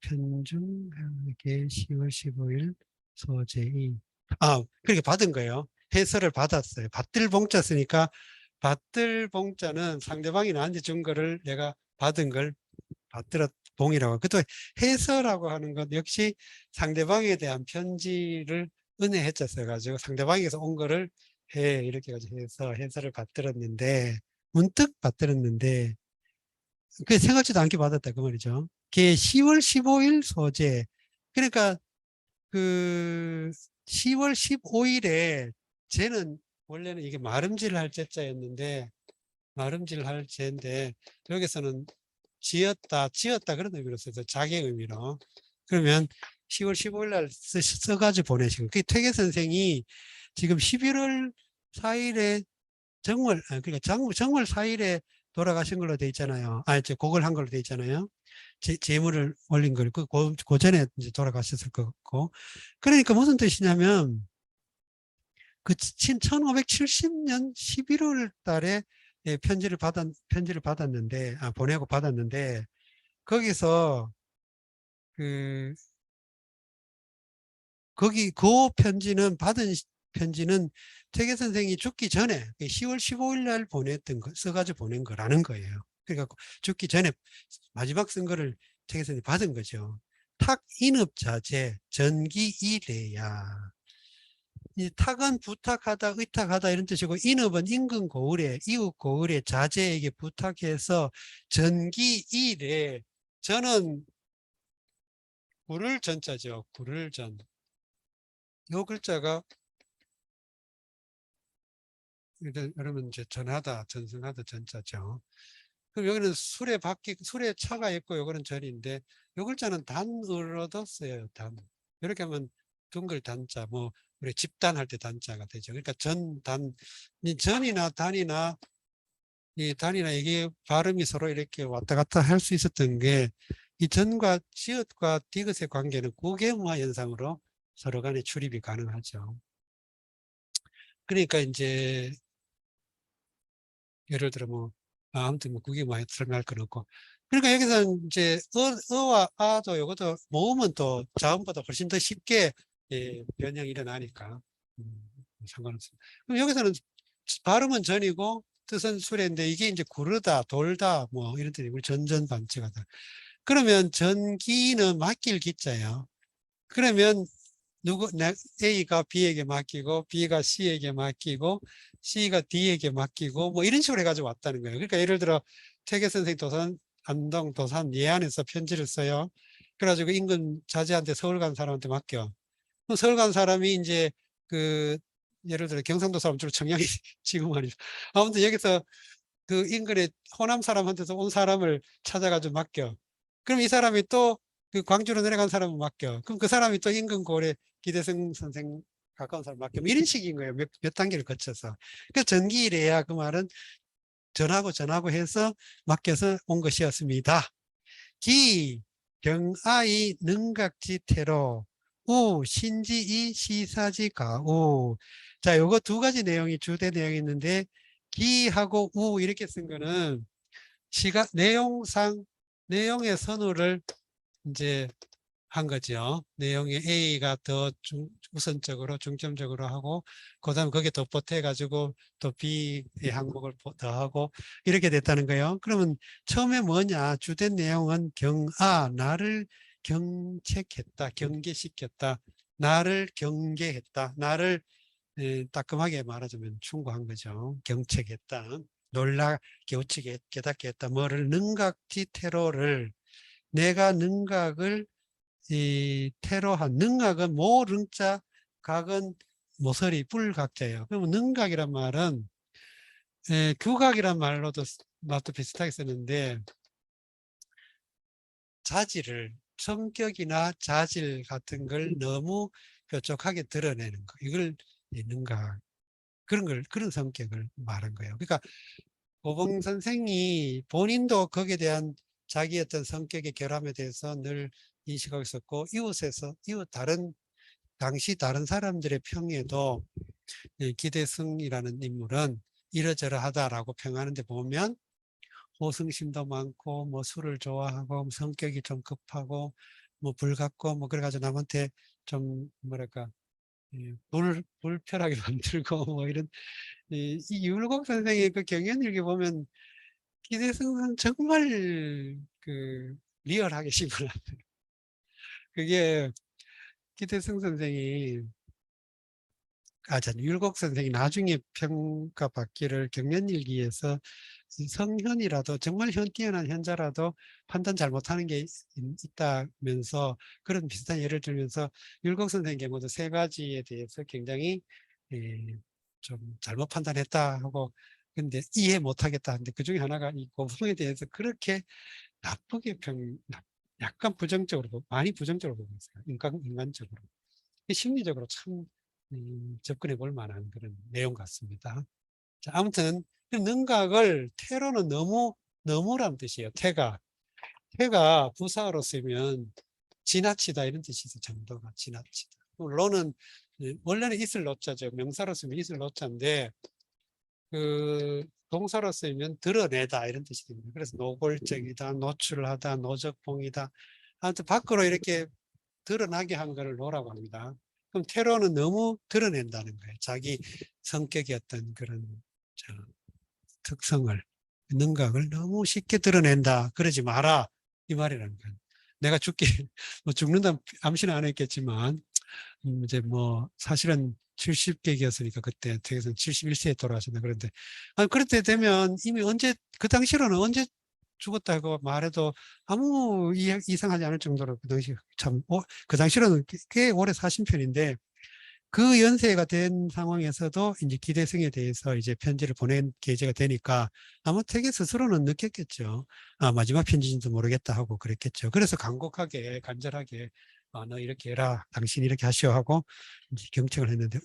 편중, 개 10월 15일, 소재이. 그렇게 받은 거예요. 해서를 받았어요. 받들 봉자 쓰니까, 받들 봉자는 상대방이 나한테 준 거를 내가 받은 걸 받들어 봉이라고. 그것도 해서라고 하는 것 역시 상대방에 대한 편지를 은혜 해자 써가지고 상대방에서 온 거를 해 이렇게 가지고 해서 해설을 받들었는데 문득 받들었는데 그 생각지도 않게 받았다 그 말이죠. 그게 10월 15일 소재. 그러니까 그 10월 15일에 쟤는 원래는 이게 마름질 할 제자였는데 마름질 할 제인데 여기서는 지었다 그런 의미로 써서 자객 의미로. 그러면 10월 15일 날 써가지고 보내시고 그 퇴계 선생이 지금 11월 4일에 그러니까 정월 4일에 돌아가신 걸로 돼 있잖아요. 이제 그걸 한 걸로 돼 있잖아요. 재물을 올린 걸, 그 전에 이제 돌아가셨을 것 같고. 그러니까 무슨 뜻이냐면, 그 1570년 11월 달에 편지를 받았는데, 보내고 받았는데, 거기서 그, 그 편지는 퇴계 선생이 죽기 전에 10월 15일 날 써가지고 보낸 거라는 거예요. 그러니까 죽기 전에 마지막 쓴 거를 퇴계 선생이 받은 거죠. 탁인업자재 전기이래야. 이 탁은 부탁하다, 의탁하다 이런 뜻이고 인업은 인근 고을에 이웃 고을에 자제에게 부탁해서 전기이래. 저는 구를 전자죠. 구를 전. 요 글자가 여러분 이제 전하다, 전승하다 전자죠. 그럼 여기는 술에 차가 있고 요거는 전인데 요 글자는 단으로 뒀어요. 단. 이렇게 하면 둥글 단자, 뭐 우리 집단할 때 단자가 되죠. 그러니까 이 전이나 단이나 이 단이나 이게 발음이 서로 이렇게 왔다 갔다 할 수 있었던 게 이 전과 지읒과 디귿의 관계는 구개무화 현상으로 서로 간에 출입이 가능하죠. 그러니까 이제 예를 들어 아무튼 그게 많이 설명할 건 없고. 그러니까 여기서 이제 어와 아도 이것도 모으면 또 자음보다 훨씬 더 쉽게 변형이 일어나니까 상관없습니다. 그럼 여기서는 발음은 전이고 뜻은 수레인데 이게 이제 구르다, 돌다 뭐 이런 뜻이 우리 전전반치가다. 그러면 전기는 맡길 기자예요. 그러면 A가 B에게 맡기고 B가 C에게 맡기고 C가 D에게 맡기고 뭐 이런 식으로 해가지고 왔다는 거예요. 그러니까 예를 들어 퇴계 선생 안동 도산 예안에서 편지를 써요. 그래가지고 인근 자제한테 서울 간 사람한테 맡겨. 그럼 서울 간 사람이 이제 그 예를 들어 경상도 사람 주로 청량이 지금 말이죠. 아무튼 여기서 그 인근에 호남 사람한테서 온 사람을 찾아가지고 맡겨. 그럼 이 사람이 또 그 광주로 내려간 사람을 맡겨. 그럼 그 사람이 또 인근 고을에 기대성 선생 가까운 사람 맡겨. 뭐 이런 식인 거예요. 몇 단계를 거쳐서. 그 전기일해야 그 말은 전하고 해서 맡겨서 온 것이었습니다. 기, 경아이 능각지 태로, 우, 신지이 시사지 가우. 자, 요거 두 가지 내용이 주된 내용이 있는데, 기하고 우 이렇게 쓴 거는 내용의 선호를 이제 한 거죠. 내용의 A가 더 우선적으로 중점적으로 하고 그다음에 거기에 덧보태 가지고 또 B의 항목을 더하고 이렇게 됐다는 거예요. 그러면 처음에 뭐냐? 주된 내용은 나를 경책했다, 경계시켰다, 나를 경계했다, 나를 따끔하게 말하자면 충고한 거죠. 경책했다. 놀라 깨우치게 깨닫게 했다. 뭐를 능각지 테러를 내가 능각을 이 테러한 능각은 모릉자 각은 모서리 뿔각자예요. 그러면 능각이란 말은 규각이란 말로도 맛도 비슷하게 쓰는데 성격이나 자질 같은 걸 너무 뾰족하게 드러내는 거. 이걸 능각 그런 성격을 말한 거예요. 그러니까 고봉 선생이 본인도 거기에 대한 자기 어떤 성격의 결함에 대해서 늘 인식하고 있었고 당시 다른 사람들의 평에도 기대승이라는 인물은 이러저러하다라고 평하는데 보면 호승심도 많고 뭐 술을 좋아하고 뭐 성격이 좀 급하고 뭐 불같고 뭐 그래가지고 남한테 좀 뭐랄까 불편하게 만들고 뭐 이런 이 율곡 선생의 그 경연일기 보면 기대승은 정말 그 리얼하게 시구나. 그게 기대승 선생이 율곡 선생이 나중에 평가받기를 경연일기에서 성현이라도 정말 뛰어난 현자라도 판단 잘못하는 게 있다면서 그런 비슷한 예를 들면서 율곡 선생의 경우도 세 가지에 대해서 굉장히 좀 잘못 판단했다 하고 근데 이해 못하겠다 하는데 그 중에 하나가 이 고풍에 대해서 그렇게 나쁘게 약간 부정적으로 많이 부정적으로 보고 있어요. 인간적으로 심리적으로 참 접근해 볼 만한 그런 내용 같습니다. 자, 아무튼 능각을 태로는 너무란 뜻이에요. 태가 부사로 쓰면 지나치다 이런 뜻이 있어요. 정도가 지나치다. 로는 원래는 있을 노자죠. 명사로 쓰면 있을 노자인데 그 동사로 쓰면 드러내다 이런 뜻이 됩니다. 그래서 노골적이다, 노출하다, 노적봉이다. 아무튼 밖으로 이렇게 드러나게 한 거를 노라고 합니다. 그럼 테러는 너무 드러낸다는 거예요. 자기 성격의 어떤 그런 특성을, 능각을 너무 쉽게 드러낸다. 그러지 마라. 이 말이라는 거예요. 내가 뭐 죽는다 암시는 안 했겠지만, 이제 뭐, 사실은 70개기였으니까 그때 되게서 71세에 돌아가셨나 그런데, 그럴 때 되면 이미 그 당시로는 언제 죽었다고 말해도 아무 이상하지 않을 정도로 그 당시 그 당시로는 꽤 오래 사신 편인데, 그 연세가 된 상황에서도 이제 기대승에 대해서 이제 편지를 보낸 계제가 되니까 아마 태계 스스로는 느꼈겠죠. 마지막 편지인지도 모르겠다 하고 그랬겠죠. 그래서 간절하게 너 이렇게 해라. 당신 이렇게 하시오 하고 이제 경청을 했는데,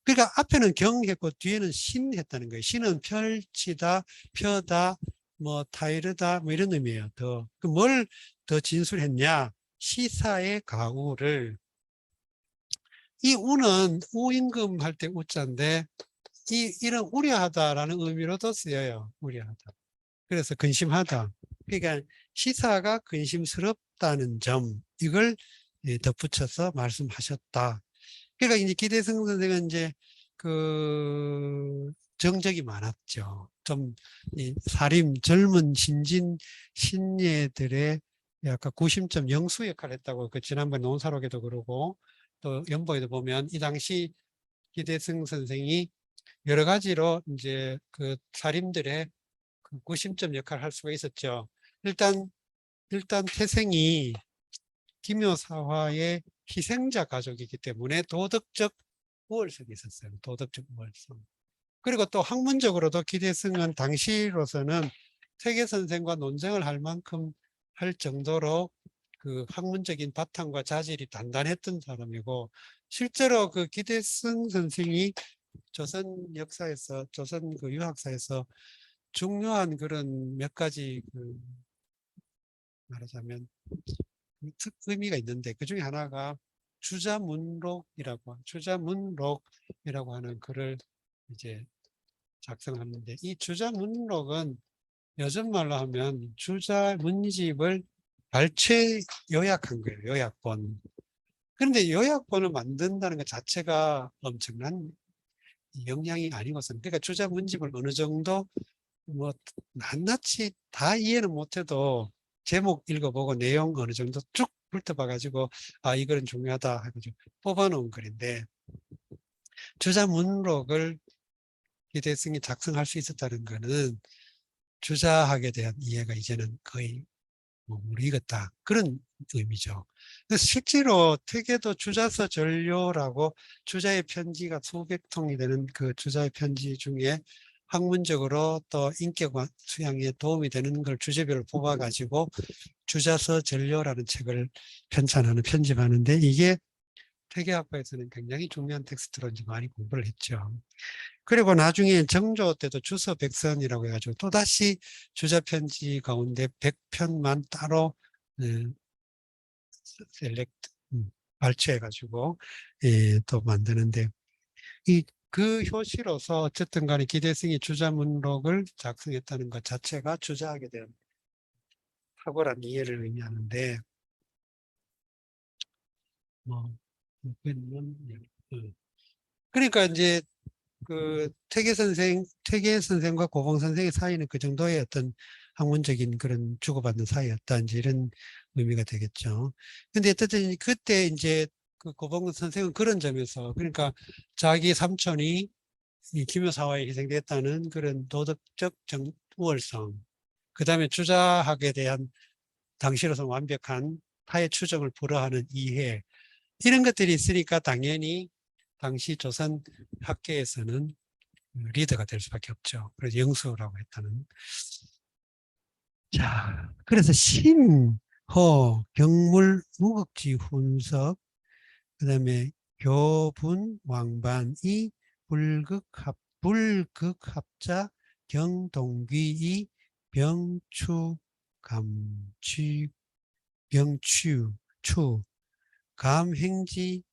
그러니까 앞에는 경 했고 뒤에는 신 했다는 거예요. 신은 펼치다, 펴다, 뭐 타이르다 뭐 이런 의미예요. 뭘 더 진술했냐? 시사의 가우를 이 우는 우임금 할 때 우자인데 이런 우려하다라는 의미로도 쓰여요. 우려하다. 그래서 근심하다. 그러니까 시사가 근심스럽다는 점 이걸 덧붙여서 말씀하셨다. 그러니까 이제 기대성 선생은 이제 그 정적이 많았죠. 좀 젊은 신예들의 약간 구심점 영수 역할을 했다고 그 지난번 논사록에도 그러고 또 연보에도 보면 이 당시 기대승 선생이 여러 가지로 이제 그 사림들의 그 구심점 역할을 할 수가 있었죠. 일단 태생이 기묘사화의 희생자 가족이기 때문에 도덕적 우월성이 있었어요. 도덕적 우월성. 그리고 또 학문적으로도 기대승은 당시로서는 세계 선생과 논쟁을 할 만큼 할 정도로 그 학문적인 바탕과 자질이 단단했던 사람이고 실제로 그 기대승 선생이 조선 역사에서 조선 그 유학사에서 중요한 그런 몇 가지 말하자면 의미가 있는데 그 중에 하나가 주자문록이라고 하는 글을 이제 작성하는데 이 주자문록은 요즘 말로 하면 주자문집을 발췌 요약한 거예요. 요약본. 그런데 요약본을 만든다는 것 자체가 엄청난 역량이 아니거든요. 그러니까 주자문집을 어느 정도 뭐 낱낱이 다 이해는 못해도 제목 읽어보고 내용 어느 정도 쭉 훑어봐가지고 이거는 중요하다 해가지고 뽑아놓은 글인데 주자문록을 기대승이 작성할 수 있었다는 것은 주자학에 대한 이해가 이제는 거의 무리겠다 그런 의미죠. 그래서 실제로 퇴계도 주자서 전료라고 주자의 편지가 수백 통이 되는 그 주자의 편지 중에 학문적으로 또 인격 수양에 도움이 되는 걸 주제별로 뽑아가지고 주자서 전료라는 책을 편집하는데 이게 퇴계학과에서는 굉장히 중요한 텍스트로 이제 많이 공부를 했죠. 그리고 나중에 정조 때도 주서백선이라고 해가지고 또다시 주자편지 가운데 100편만 따로 셀렉트 발췌해가지고 또 만드는데 그 효시로서 어쨌든 간에 기대승이 주자문록을 작성했다는 것 자체가 주자학에 대한 탁월한 이해를 의미하는데 뭐 그러니까 이제 그 퇴계 선생과 고봉 선생의 사이는 그 정도의 어떤 학문적인 그런 주고받는 사이였다. 이제 이런 의미가 되겠죠. 근데 어쨌든 그때 이제 그 고봉 선생은 그런 점에서, 그러니까 자기 삼촌이 이 기묘사화에 희생됐다는 그런 도덕적 우월성, 그 다음에 주자학에 대한 당시로서 완벽한 타의 추정을 불허하는 이해, 이런 것들이 있으니까 당연히 당시 조선 학계에서는 리더가 될 수밖에 없죠. 그래서 영수라고 했다는. 자, 그래서 신, 허, 경물, 무극지, 훈석, 그 다음에 교분, 왕반이, 불극합자, 경동귀이, 병추, 감취, 병추, 감행지,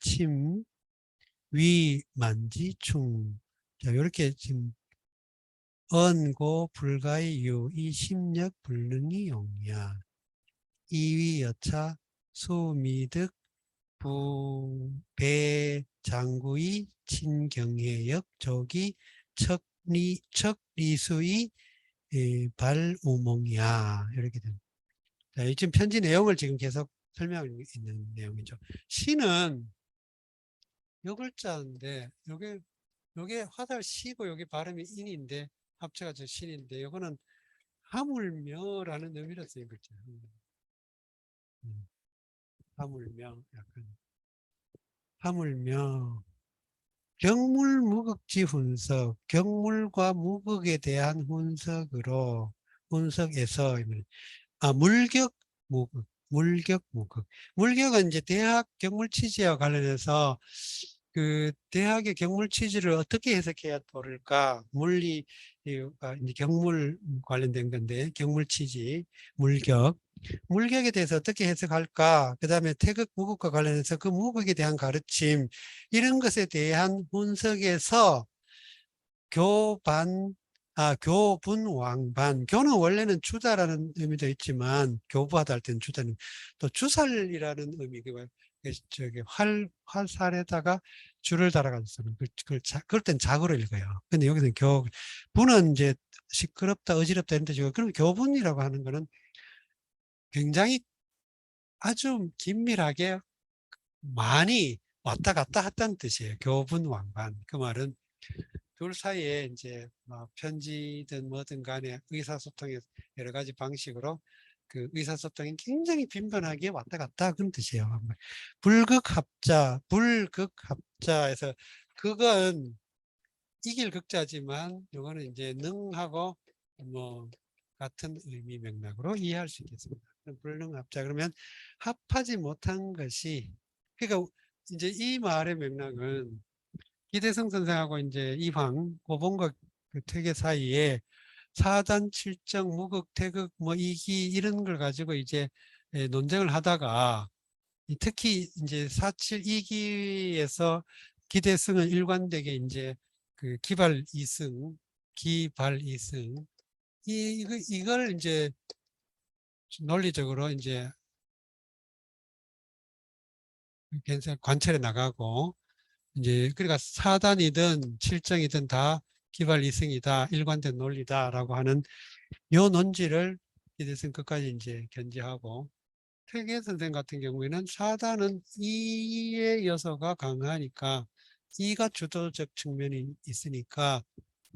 침, 위, 만지, 충. 자, 이렇게 지금 언고, 불가의 유, 이 심력, 불능이 용야, 이위, 여차, 수미득, 배장구의, 친경해역, 조기, 척리수의, 발우몽이야. 이렇게 됩니다. 자, 지금 편지 내용을 지금 계속 설명하고 있는 내용이죠. 시는 요 글자인데, 요게 화살 시고 요게 발음이 인인데, 합체가 저 신인데, 요거는 하물며라는 의미로 쓰인 글자. 하물며, 약간. 하물며. 경물무극지 훈석, 경물과 무극에 대한 훈석에서, 물격, 무극, 물격, 무극. 물격은 이제 대학 경물 취지와 관련해서 그 대학의 경물 취지를 어떻게 해석해야 옳을까? 물리가 이제 경물 관련된 건데, 경물 취지, 물격. 물격에 대해서 어떻게 해석할까? 그 다음에 태극, 무극과 관련해서 그 무극에 대한 가르침, 이런 것에 대한 분석에서 교반, 교분, 왕반. 교는 원래는 주다라는 의미도 있지만, 교부하다 할 때는 주다는, 또 주살이라는 의미, 저기 활살에다가 줄을 달아가지고, 그럴 땐 자구로 읽어요. 근데 여기서는 분은 이제 시끄럽다, 어지럽다 이런 뜻이고, 그럼 교분이라고 하는 거는 굉장히 아주 긴밀하게 많이 왔다 갔다 했다는 뜻이에요. 교분, 왕반. 그 말은 둘 사이에 이제 뭐 편지든 뭐든 간에 의사소통의 여러 가지 방식으로 그 의사소통이 굉장히 빈번하게 왔다 갔다 그런 뜻이에요. 불극합자에서 극은 이길 극자지만 이거는 이제 능하고 뭐 같은 의미 맥락으로 이해할 수 있겠습니다. 불능합자 그러면 합하지 못한 것이, 그러니까 이제 이 말의 맥락은 기대성 선생하고 이제 이황, 고봉과 그 퇴계 사이에 사단, 칠정, 무극, 태극, 뭐 이기 이런 걸 가지고 이제 논쟁을 하다가 특히 이제 4.7 이기에서 기대성은 일관되게 이제 그 기발 이승, 기발 이승 이걸 이제 논리적으로 이제 관찰해 나가고 이제 그러니까 사단이든 칠정이든 다 기발 이승이다, 일관된 논리다라고 하는 요 논지를 기대성 끝까지 이제 견지하고, 퇴계 선생 같은 경우에는 사단은 이의 요소가 강하니까 이가 주도적 측면이 있으니까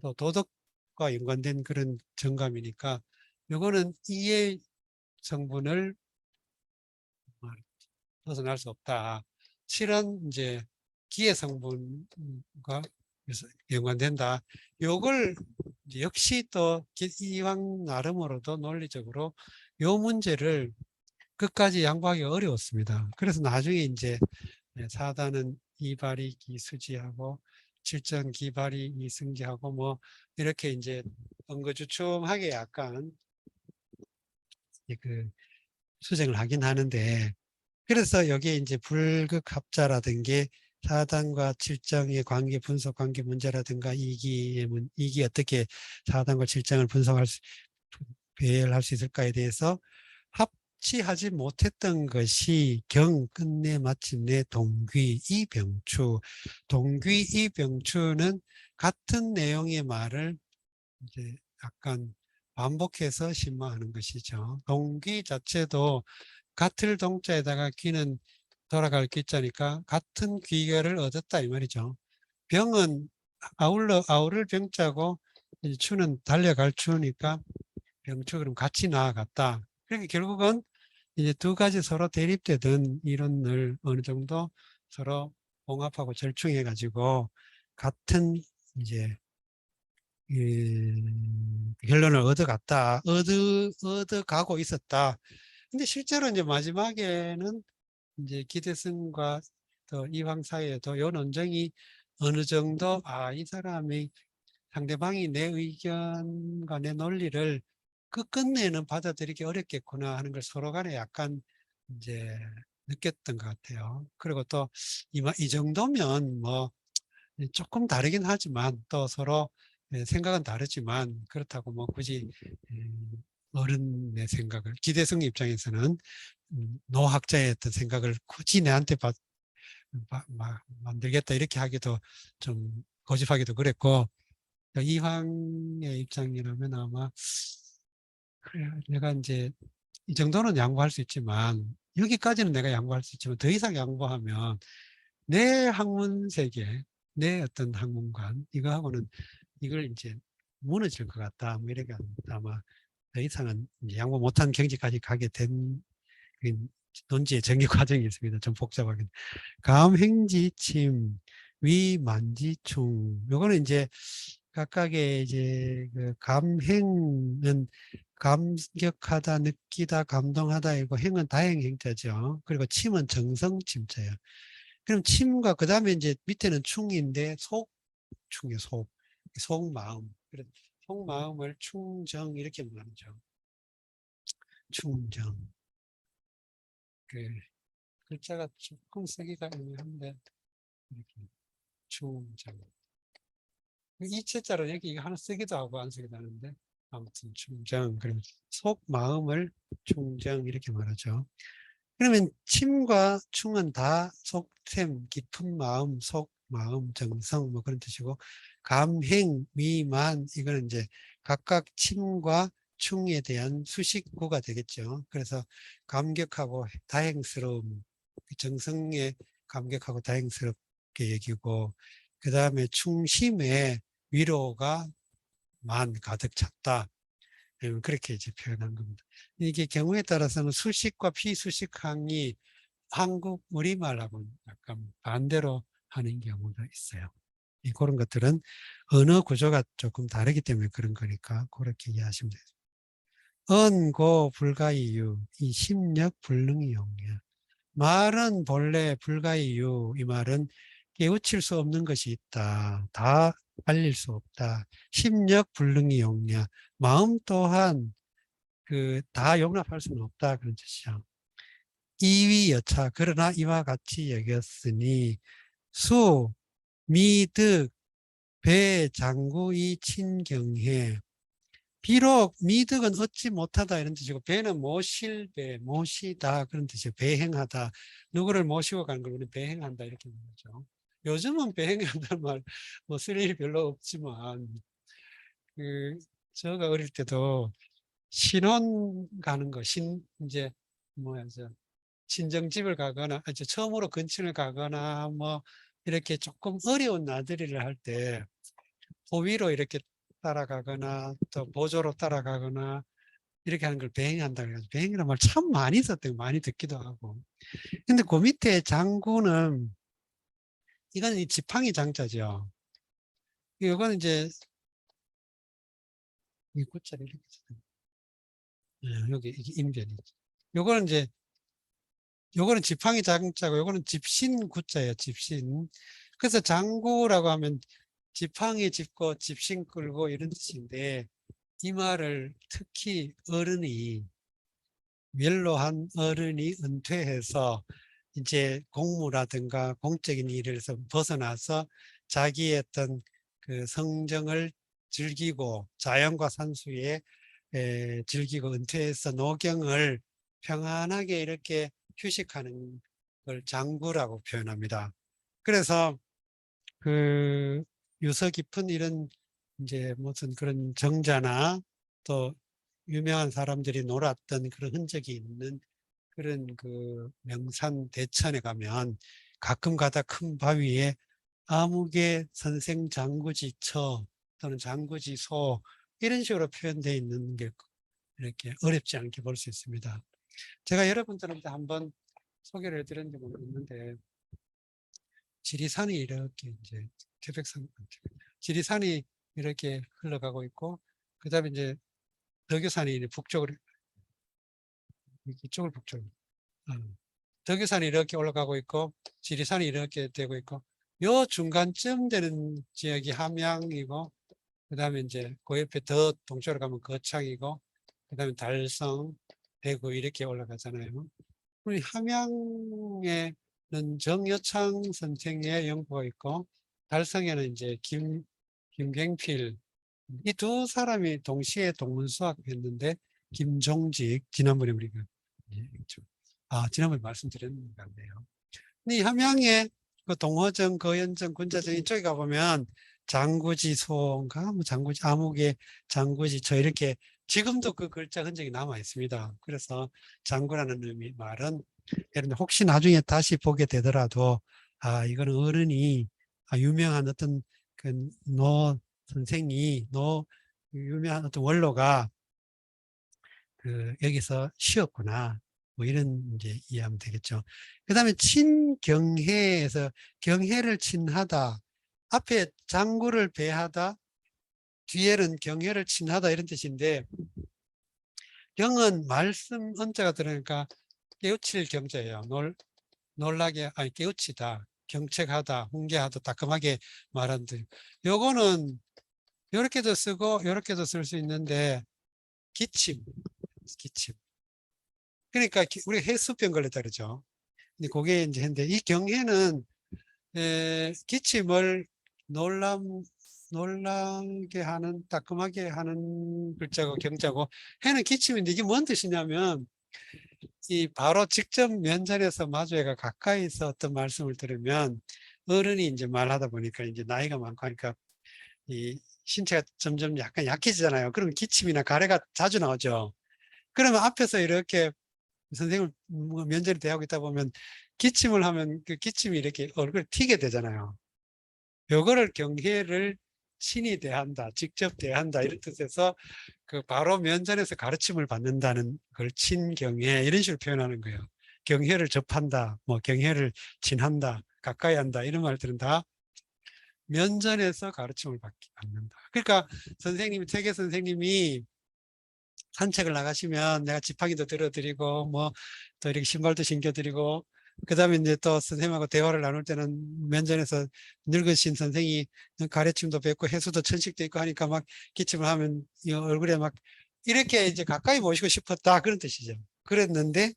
또 도덕과 연관된 그런 정감이니까 요거는 이의 성분을 벗어날 수 없다. 실은 이제 기의 성분과 연관된다. 요걸 역시 또 이왕 나름으로도 논리적으로 요 문제를 끝까지 양보하기 어려웠습니다. 그래서 나중에 이제 사단은 이발이 기수지하고 칠전 기발이 이승지하고 뭐 이렇게 이제 엉거주춤하게 약간 그 수정을 하긴 하는데, 그래서 여기에 이제 불극합자라든가 사단과 칠정의 관계 분석 관계 문제라든가 이기 어떻게 사단과 칠정을 배열할 수 있을까에 대해서 합치하지 못했던 것이 끝내 마침내 동귀이병추. 동귀이병추는 같은 내용의 말을 이제 약간 반복해서 신마하는 것이죠. 동귀 자체도 같을 동자에다가 귀는 돌아갈 길자니까 같은 귀결을 얻었다 이 말이죠. 병은 아우를 병자고 이제 추는 달려갈 추니까 병추 그럼 같이 나아갔다. 그러니까 결국은 이제 두 가지 서로 대립되던 이론을 어느 정도 서로 봉합하고 절충해 가지고 같은 이제 결론을 얻어가고 있었다. 근데 실제로 이제 마지막에는 이제 기대승과 또 이황 사이에도 요 논쟁이 어느 정도 이 사람이 상대방이 내 의견과 내 논리를 끝끝내는 받아들이기 어렵겠구나 하는 걸 서로 간에 약간 이제 느꼈던 것 같아요. 그리고 또 이 정도면 뭐 조금 다르긴 하지만 또 서로 생각은 다르지만 그렇다고 뭐 굳이 어른의 생각을 기대성 입장에서는 노학자의 어떤 생각을 굳이 내한테 만들겠다 이렇게 하기도 좀 고집하기도 그랬고 이황의 입장이라면 아마 그래 내가 이제 이 정도는 양보할 수 있지만 여기까지는 내가 양보할 수 있지만 더 이상 양보하면 내 학문 세계 내 어떤 학문관 이거하고는 이걸 이제 무너질 것 같다 뭐 이렇게 아마 더 이상은 이제 양보 못한 경지까지 가게 된 논지의 정리 과정이 있습니다. 좀 복잡하긴. 감행지침, 위만지충. 요거는 이제 각각의 이제 그 감행은 감격하다, 느끼다, 감동하다 이고 행은 다행행자죠. 그리고 침은 정성침자예요. 그럼 침과 그 다음에 이제 밑에는 충인데 속충이요, 속. 속마음. 속마음을 충정 이렇게 말하죠. 충정. 그 글자가 조금 쓰기가 애매한데 이렇게 충정. 이체자로 여기 이거 하나 쓰기도 하고 안 쓰기도 하는데 아무튼 충정. 그러면 속 마음을 충정 이렇게 말하죠. 그러면 침과 충은 다 속샘, 깊은 마음, 속 마음, 정성 뭐 그런 뜻이고 감행, 미만 이거는 이제 각각 침과 충에 대한 수식구가 되겠죠. 그래서 감격하고 다행스러움, 정성에 감격하고 다행스럽게 여기고 그 다음에 충심에 위로가 가득 찼다. 그렇게 이제 표현한 겁니다. 이게 경우에 따라서는 수식과 피수식항이 한국 우리말하고는 약간 반대로 하는 경우가 있어요. 그런 것들은 언어 구조가 조금 다르기 때문에 그런 거니까 그렇게 이해하시면 돼요. 언고 불가이유, 이 심력 불능이 용이야. 말은 본래 불가이유, 이 말은 깨우칠 수 없는 것이 있다. 다 알릴 수 없다. 심력 불능이 용이야. 마음 또한 다 용납할 수는 없다. 그런 뜻이야. 이위 여차, 그러나 이와 같이 여겼으니, 수, 미득, 배, 장구이, 친경해. 비록 미득은 얻지 못하다 이런 뜻이고 배는 모실배, 모시다 그런 뜻이에요. 배행하다. 누구를 모시고 가는 걸 우리 배행한다 이렇게 말하죠. 요즘은 배행한다는 말뭐 쓸 일이 별로 없지만 그 제가 어릴 때도 신혼 가는 거, 이제 뭐야 저 친정집을 가거나 이제 처음으로 근친을 가거나 뭐 이렇게 조금 어려운 나들이를 할 때 호위로 이렇게 따라가거나 또 보조로 따라가거나 이렇게 하는 걸 배행한다 그래가지고 배행이라는 말 참 많이 썼대요. 많이 듣기도 하고. 근데 그 밑에 장구는 이건 이 지팡이 장자죠. 이건 이제 이 구자를 이렇게 쓰 여기 이게 인변이지. 요거는 이제 요거는 지팡이 장자고 요거는 집신 구자예요. 집신. 그래서 장구라고 하면 지팡이 짚고 집신 끌고 이런 뜻인데 이 말을 특히 멜로한 어른이 은퇴해서 이제 공무라든가 공적인 일에서 벗어나서 자기의 어떤 그 성정을 즐기고 자연과 산수에 즐기고 은퇴해서 노경을 평안하게 이렇게 휴식하는 걸 장구라고 표현합니다. 그래서 그 유서 깊은 이런 이제 무슨 그런 정자나 또 유명한 사람들이 놀았던 그런 흔적이 있는 그런 그 명산 대천에 가면 가끔 가다 큰 바위에 아무개 선생 장구지처 또는 장구지소 이런 식으로 표현되어 있는 게 이렇게 어렵지 않게 볼 수 있습니다. 제가 여러분들한테 한번 소개를 해드린 적은 있는데, 지리산이 이렇게 이제 태백산, 지리산이 이렇게 흘러가고 있고, 그 다음에 이제 덕유산이 북쪽으로, 이쪽을 북쪽으로, 덕유산이 이렇게 올라가고 있고, 지리산이 이렇게 되고 있고, 요 중간쯤 되는 지역이 함양이고, 그 다음에 이제 그 옆에 더 동쪽으로 가면 거창이고, 그 다음에 달성, 대구 이렇게 올라가잖아요. 우리 함양에는 정여창 선생의 연구가 있고, 달성에는 이제 김갱필, 이 두 사람이 동시에 동문수학했는데, 김종직, 지난번에 우리가, 예, 지난번에 말씀드렸는 것 같네요. 이 함양에 그 동호정, 거연정, 군자정 이쪽에 가보면 장구지소인가, 뭐 장구지, 아무개, 장구지처 이렇게 지금도 그 글자 흔적이 남아 있습니다. 그래서 장구라는 의미, 말은 여러분 혹시 나중에 다시 보게 되더라도 이거는 어른이 유명한 어떤 그 노 선생이 유명한 어떤 원로가 그 여기서 쉬었구나. 뭐 이런 이제 이해하면 되겠죠. 그 다음에 친경해에서 경해를 친하다. 앞에 장구를 배하다. 뒤에는 경해를 친하다 이런 뜻인데, 경은 말씀 언자가 들어가니까 깨우칠 경자예요. 놀라게, 아니, 깨우치다, 경책하다, 훈계하다, 따끔하게 말하는 뜻. 요거는 요렇게도 쓰고 요렇게도 쓸 수 있는데, 기침. 그러니까 우리 해수병 걸렸다 그러죠. 근데 그게 이제 했는데, 이 경해는 기침을 놀라게 하는, 따끔하게 하는 글자고 경자고, 해는 기침인데 이게 뭔 뜻이냐면, 이 바로 직접 면전에서 마주해가 가까이서 어떤 말씀을 들으면 어른이 이제 말하다 보니까 이제 나이가 많고 하니까 이 신체가 점점 약간 약해지잖아요. 그러면 기침이나 가래가 자주 나오죠. 그러면 앞에서 이렇게 선생님을 면전에 대하고 있다 보면 기침을 하면 그 기침이 이렇게 얼굴에 튀게 되잖아요. 요거를 경계를 친히 대한다, 직접 대한다 이런 뜻에서 그 바로 면전에서 가르침을 받는다는 걸 친경해 이런 식으로 표현하는 거예요. 경혜를 접한다, 뭐 경혜를 친한다, 가까이 한다 이런 말들은 다 면전에서 가르침을 받는다. 그러니까 선생님이, 세계 선생님이 산책을 나가시면 내가 지팡이도 들어드리고 뭐 또 이렇게 신발도 신겨드리고, 그 다음에 이제 또 선생님하고 대화를 나눌 때는 면전에서 늙으신 선생이 가래침도 뱉고 해수도 천식도 있고 하니까 막 기침을 하면 이 얼굴에 막 이렇게 이제 가까이 모시고 싶었다 그런 뜻이죠. 그랬는데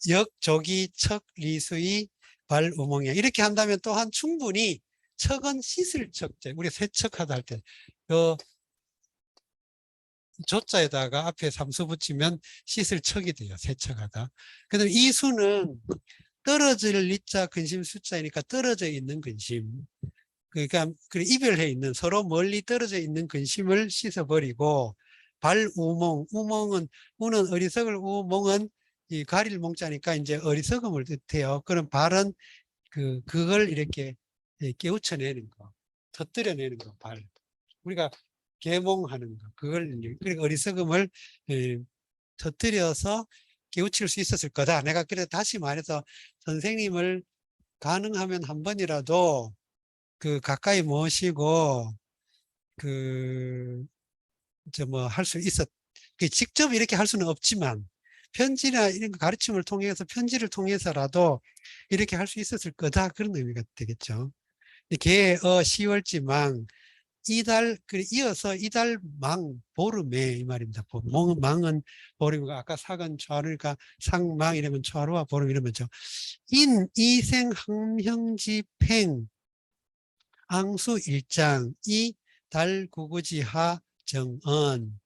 역조기 척 리수이 발우몽이야 이렇게 한다면 또한 충분히, 척은 씻을 척제, 우리 세척하다 할 때 조자에다가 앞에 삼수 붙이면 씻을 척이 돼요. 세척하다. 그다음에 이 수는 떨어질 리자 근심 숫자이니까 떨어져 있는 근심. 그러니까 이별해 있는, 서로 멀리 떨어져 있는 근심을 씻어버리고, 발우몽, 우몽은, 우는 어리석을, 우몽은 이 가릴 몽자니까 이제 어리석음을 뜻해요. 그럼 발은 그걸 이렇게 깨우쳐내는 거, 터뜨려내는 거, 발. 우리가 계몽하는 거, 그걸, 그러니까 어리석음을 터뜨려서 깨우칠 수 있었을 거다. 내가 그래 다시 말해서 선생님을 가능하면 한 번이라도 그 가까이 모시고 그 저 뭐 할 수 있었, 그 직접 이렇게 할 수는 없지만 편지나 이런 가르침을 통해서, 편지를 통해서라도 이렇게 할 수 있었을 거다, 그런 의미가 되겠죠. 개어 10월지망 이달, 그래 이어서 이달 망 보름에 이 말입니다. 망은 보름이고 아까 사근 좌루니까 상망 이러면 좌루와 보름 이러면죠. 인 이생 항형지팽 앙수 일장 이 달구구지하 정언.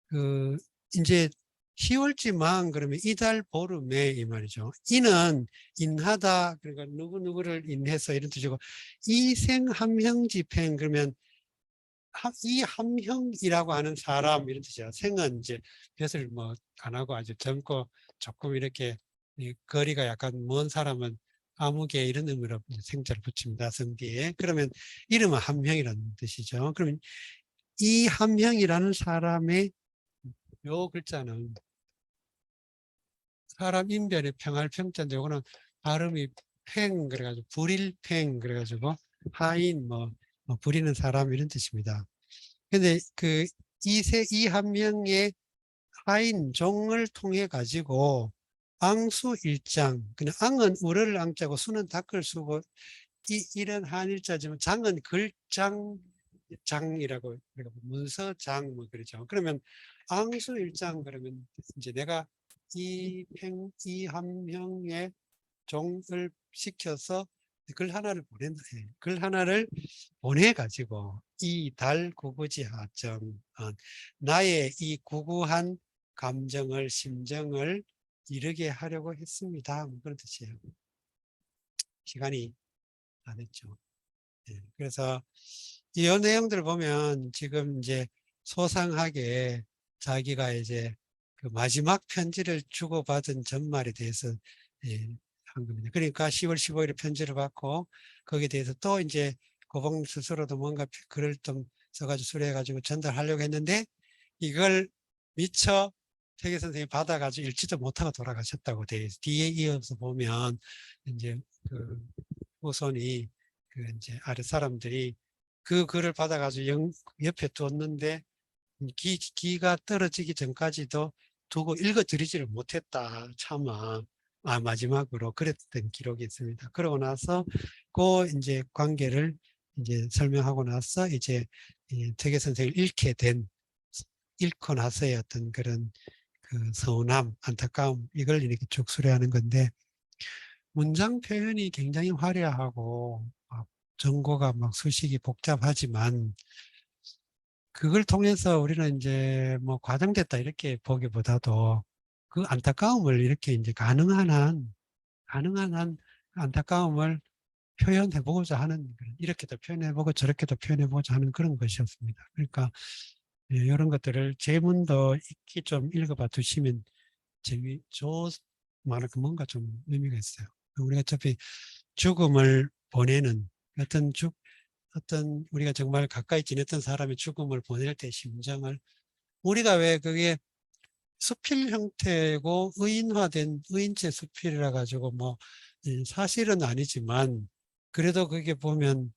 그 이제 10월지만 그러면 이달 보름에 이 말이죠. 인은 인하다, 그러니까 누구누구를 인해서 이런 뜻이고, 이생함형집행 그러면 이 함형이라고 하는 사람 이런 뜻이야. 생은 이제 벼슬 뭐 안 하고 아주 젊고 조금 이렇게 거리가 약간 먼 사람은 아무개 이런 의미로 생자를 붙입니다. 성 뒤에. 그러면 이름은 함형이라는 뜻이죠. 그러면 이 함형이라는 사람의 요 글자는 사람 인별의 평할 평자인데 요거는 발음이 팽 그래가지고 불일팽 그래가지고 하인 뭐 부리는 사람 이런 뜻입니다. 근데 그 이 한 명의 하인 종을 통해 가지고 앙수 일장, 그냥 앙은 우를 앙자고 수는 닦을 수고 이런 한일자지만 장은 글장 장이라고 문서장 뭐 그러죠. 그러면 앙수 일장 그러면 이제 내가 이 한 명의 종을 시켜서 글 하나를 보낸다. 글 하나를 보내가지고 이 달 구구지 하점 나의 이 구구한 감정을 심정을 이르게 하려고 했습니다. 뭐 그런 뜻이에요. 시간이 다 됐죠. 네. 그래서 이 내용들을 보면 지금 이제 소상하게 자기가 이제 그 마지막 편지를 주고받은 전말에 대해서 한 겁니다. 그러니까 10월 15일에 편지를 받고 거기에 대해서 또 이제 고봉 스스로도 뭔가 글을 좀 써가지고 수료해가지고 전달하려고 했는데 이걸 미처 태계 선생님이 받아가지고 읽지도 못하고 돌아가셨다고 돼 있어요. 뒤에 이어서 보면 이제 그 후손이 그 이제 아래 사람들이 그 글을 받아가지고 옆에 뒀는데 기가 떨어지기 전까지도 두고 읽어드리지를 못했다. 차마 마지막으로 그랬던 기록이 있습니다. 그러고 나서 그 이제 관계를 이제 설명하고 나서 이제 태계 선생을 읽고 나서의 어떤 그런 그 서운함, 안타까움 이걸 이렇게 쭉 수료하는 건데 문장 표현이 굉장히 화려하고 정고가 막 수식이 복잡하지만 그걸 통해서 우리는 이제 뭐 과장됐다 이렇게 보기보다도 그 안타까움을 이렇게 이제 가능한 한 안타까움을 표현해 보고자 하는 이렇게도 표현해 보고 저렇게도 표현해 보고자 하는 그런 것이었습니다. 그러니까 이런 것들을 제문도 익히 좀 읽어봐 두시면 말하고 뭔가 좀 의미가 있어요. 우리가 어차피 죽음을 보내는 어떤 우리가 정말 가까이 지냈던 사람의 죽음을 보낼 때 심정을 우리가 왜 그게 수필 형태고 의인화된 의인체 수필이라 가지고 뭐 사실은 아니지만 그래도 그게 보면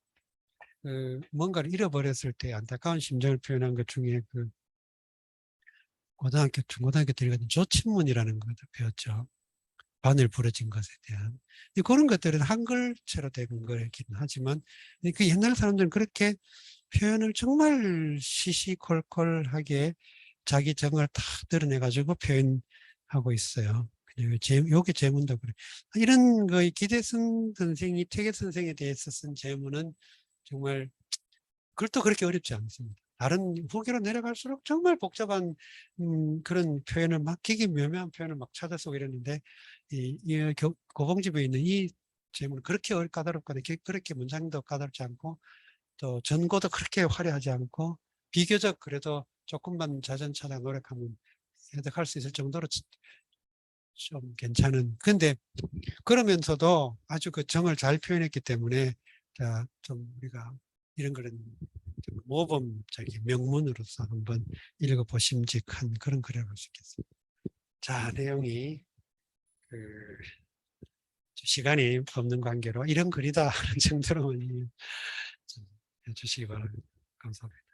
그 뭔가를 잃어버렸을 때 안타까운 심정을 표현한 것 중에 그 중고등학교 때 읽었던 조친문이라는 것을 배웠죠. 바늘 부러진 것에 대한 그런 것들은 한글체로 된 거긴 하지만 그 옛날 사람들은 그렇게 표현을 정말 시시콜콜하게 자기 정을 다 드러내 가지고 표현하고 있어요. 요게 제문도 그래. 이런 거 기대선 선생이 태계 선생에 대해서 쓴 제문은 정말 그것도 그렇게 어렵지 않습니다. 다른 후기로 내려갈수록 정말 복잡한 그런 표현을 막 기기 묘묘한 표현을 막 찾아 쓰고 이랬는데 고봉집에 있는 이 제목은 그렇게 까다롭거나 그렇게 문장도 까다롭지 않고 또 전고도 그렇게 화려하지 않고 비교적 그래도 조금만 자전차나 노력하면 해석할 수 있을 정도로 좀 괜찮은 근데 그러면서도 아주 그 정을 잘 표현했기 때문에 좀 우리가 이런 거는 모범적인 명문으로서 한번 읽어보심직한 그런 글이라고 할 수 있겠습니다. 자, 내용이 그 시간이 없는 관계로 이런 글이다 하는 정도로만 해주시기 바랍니다. 감사합니다.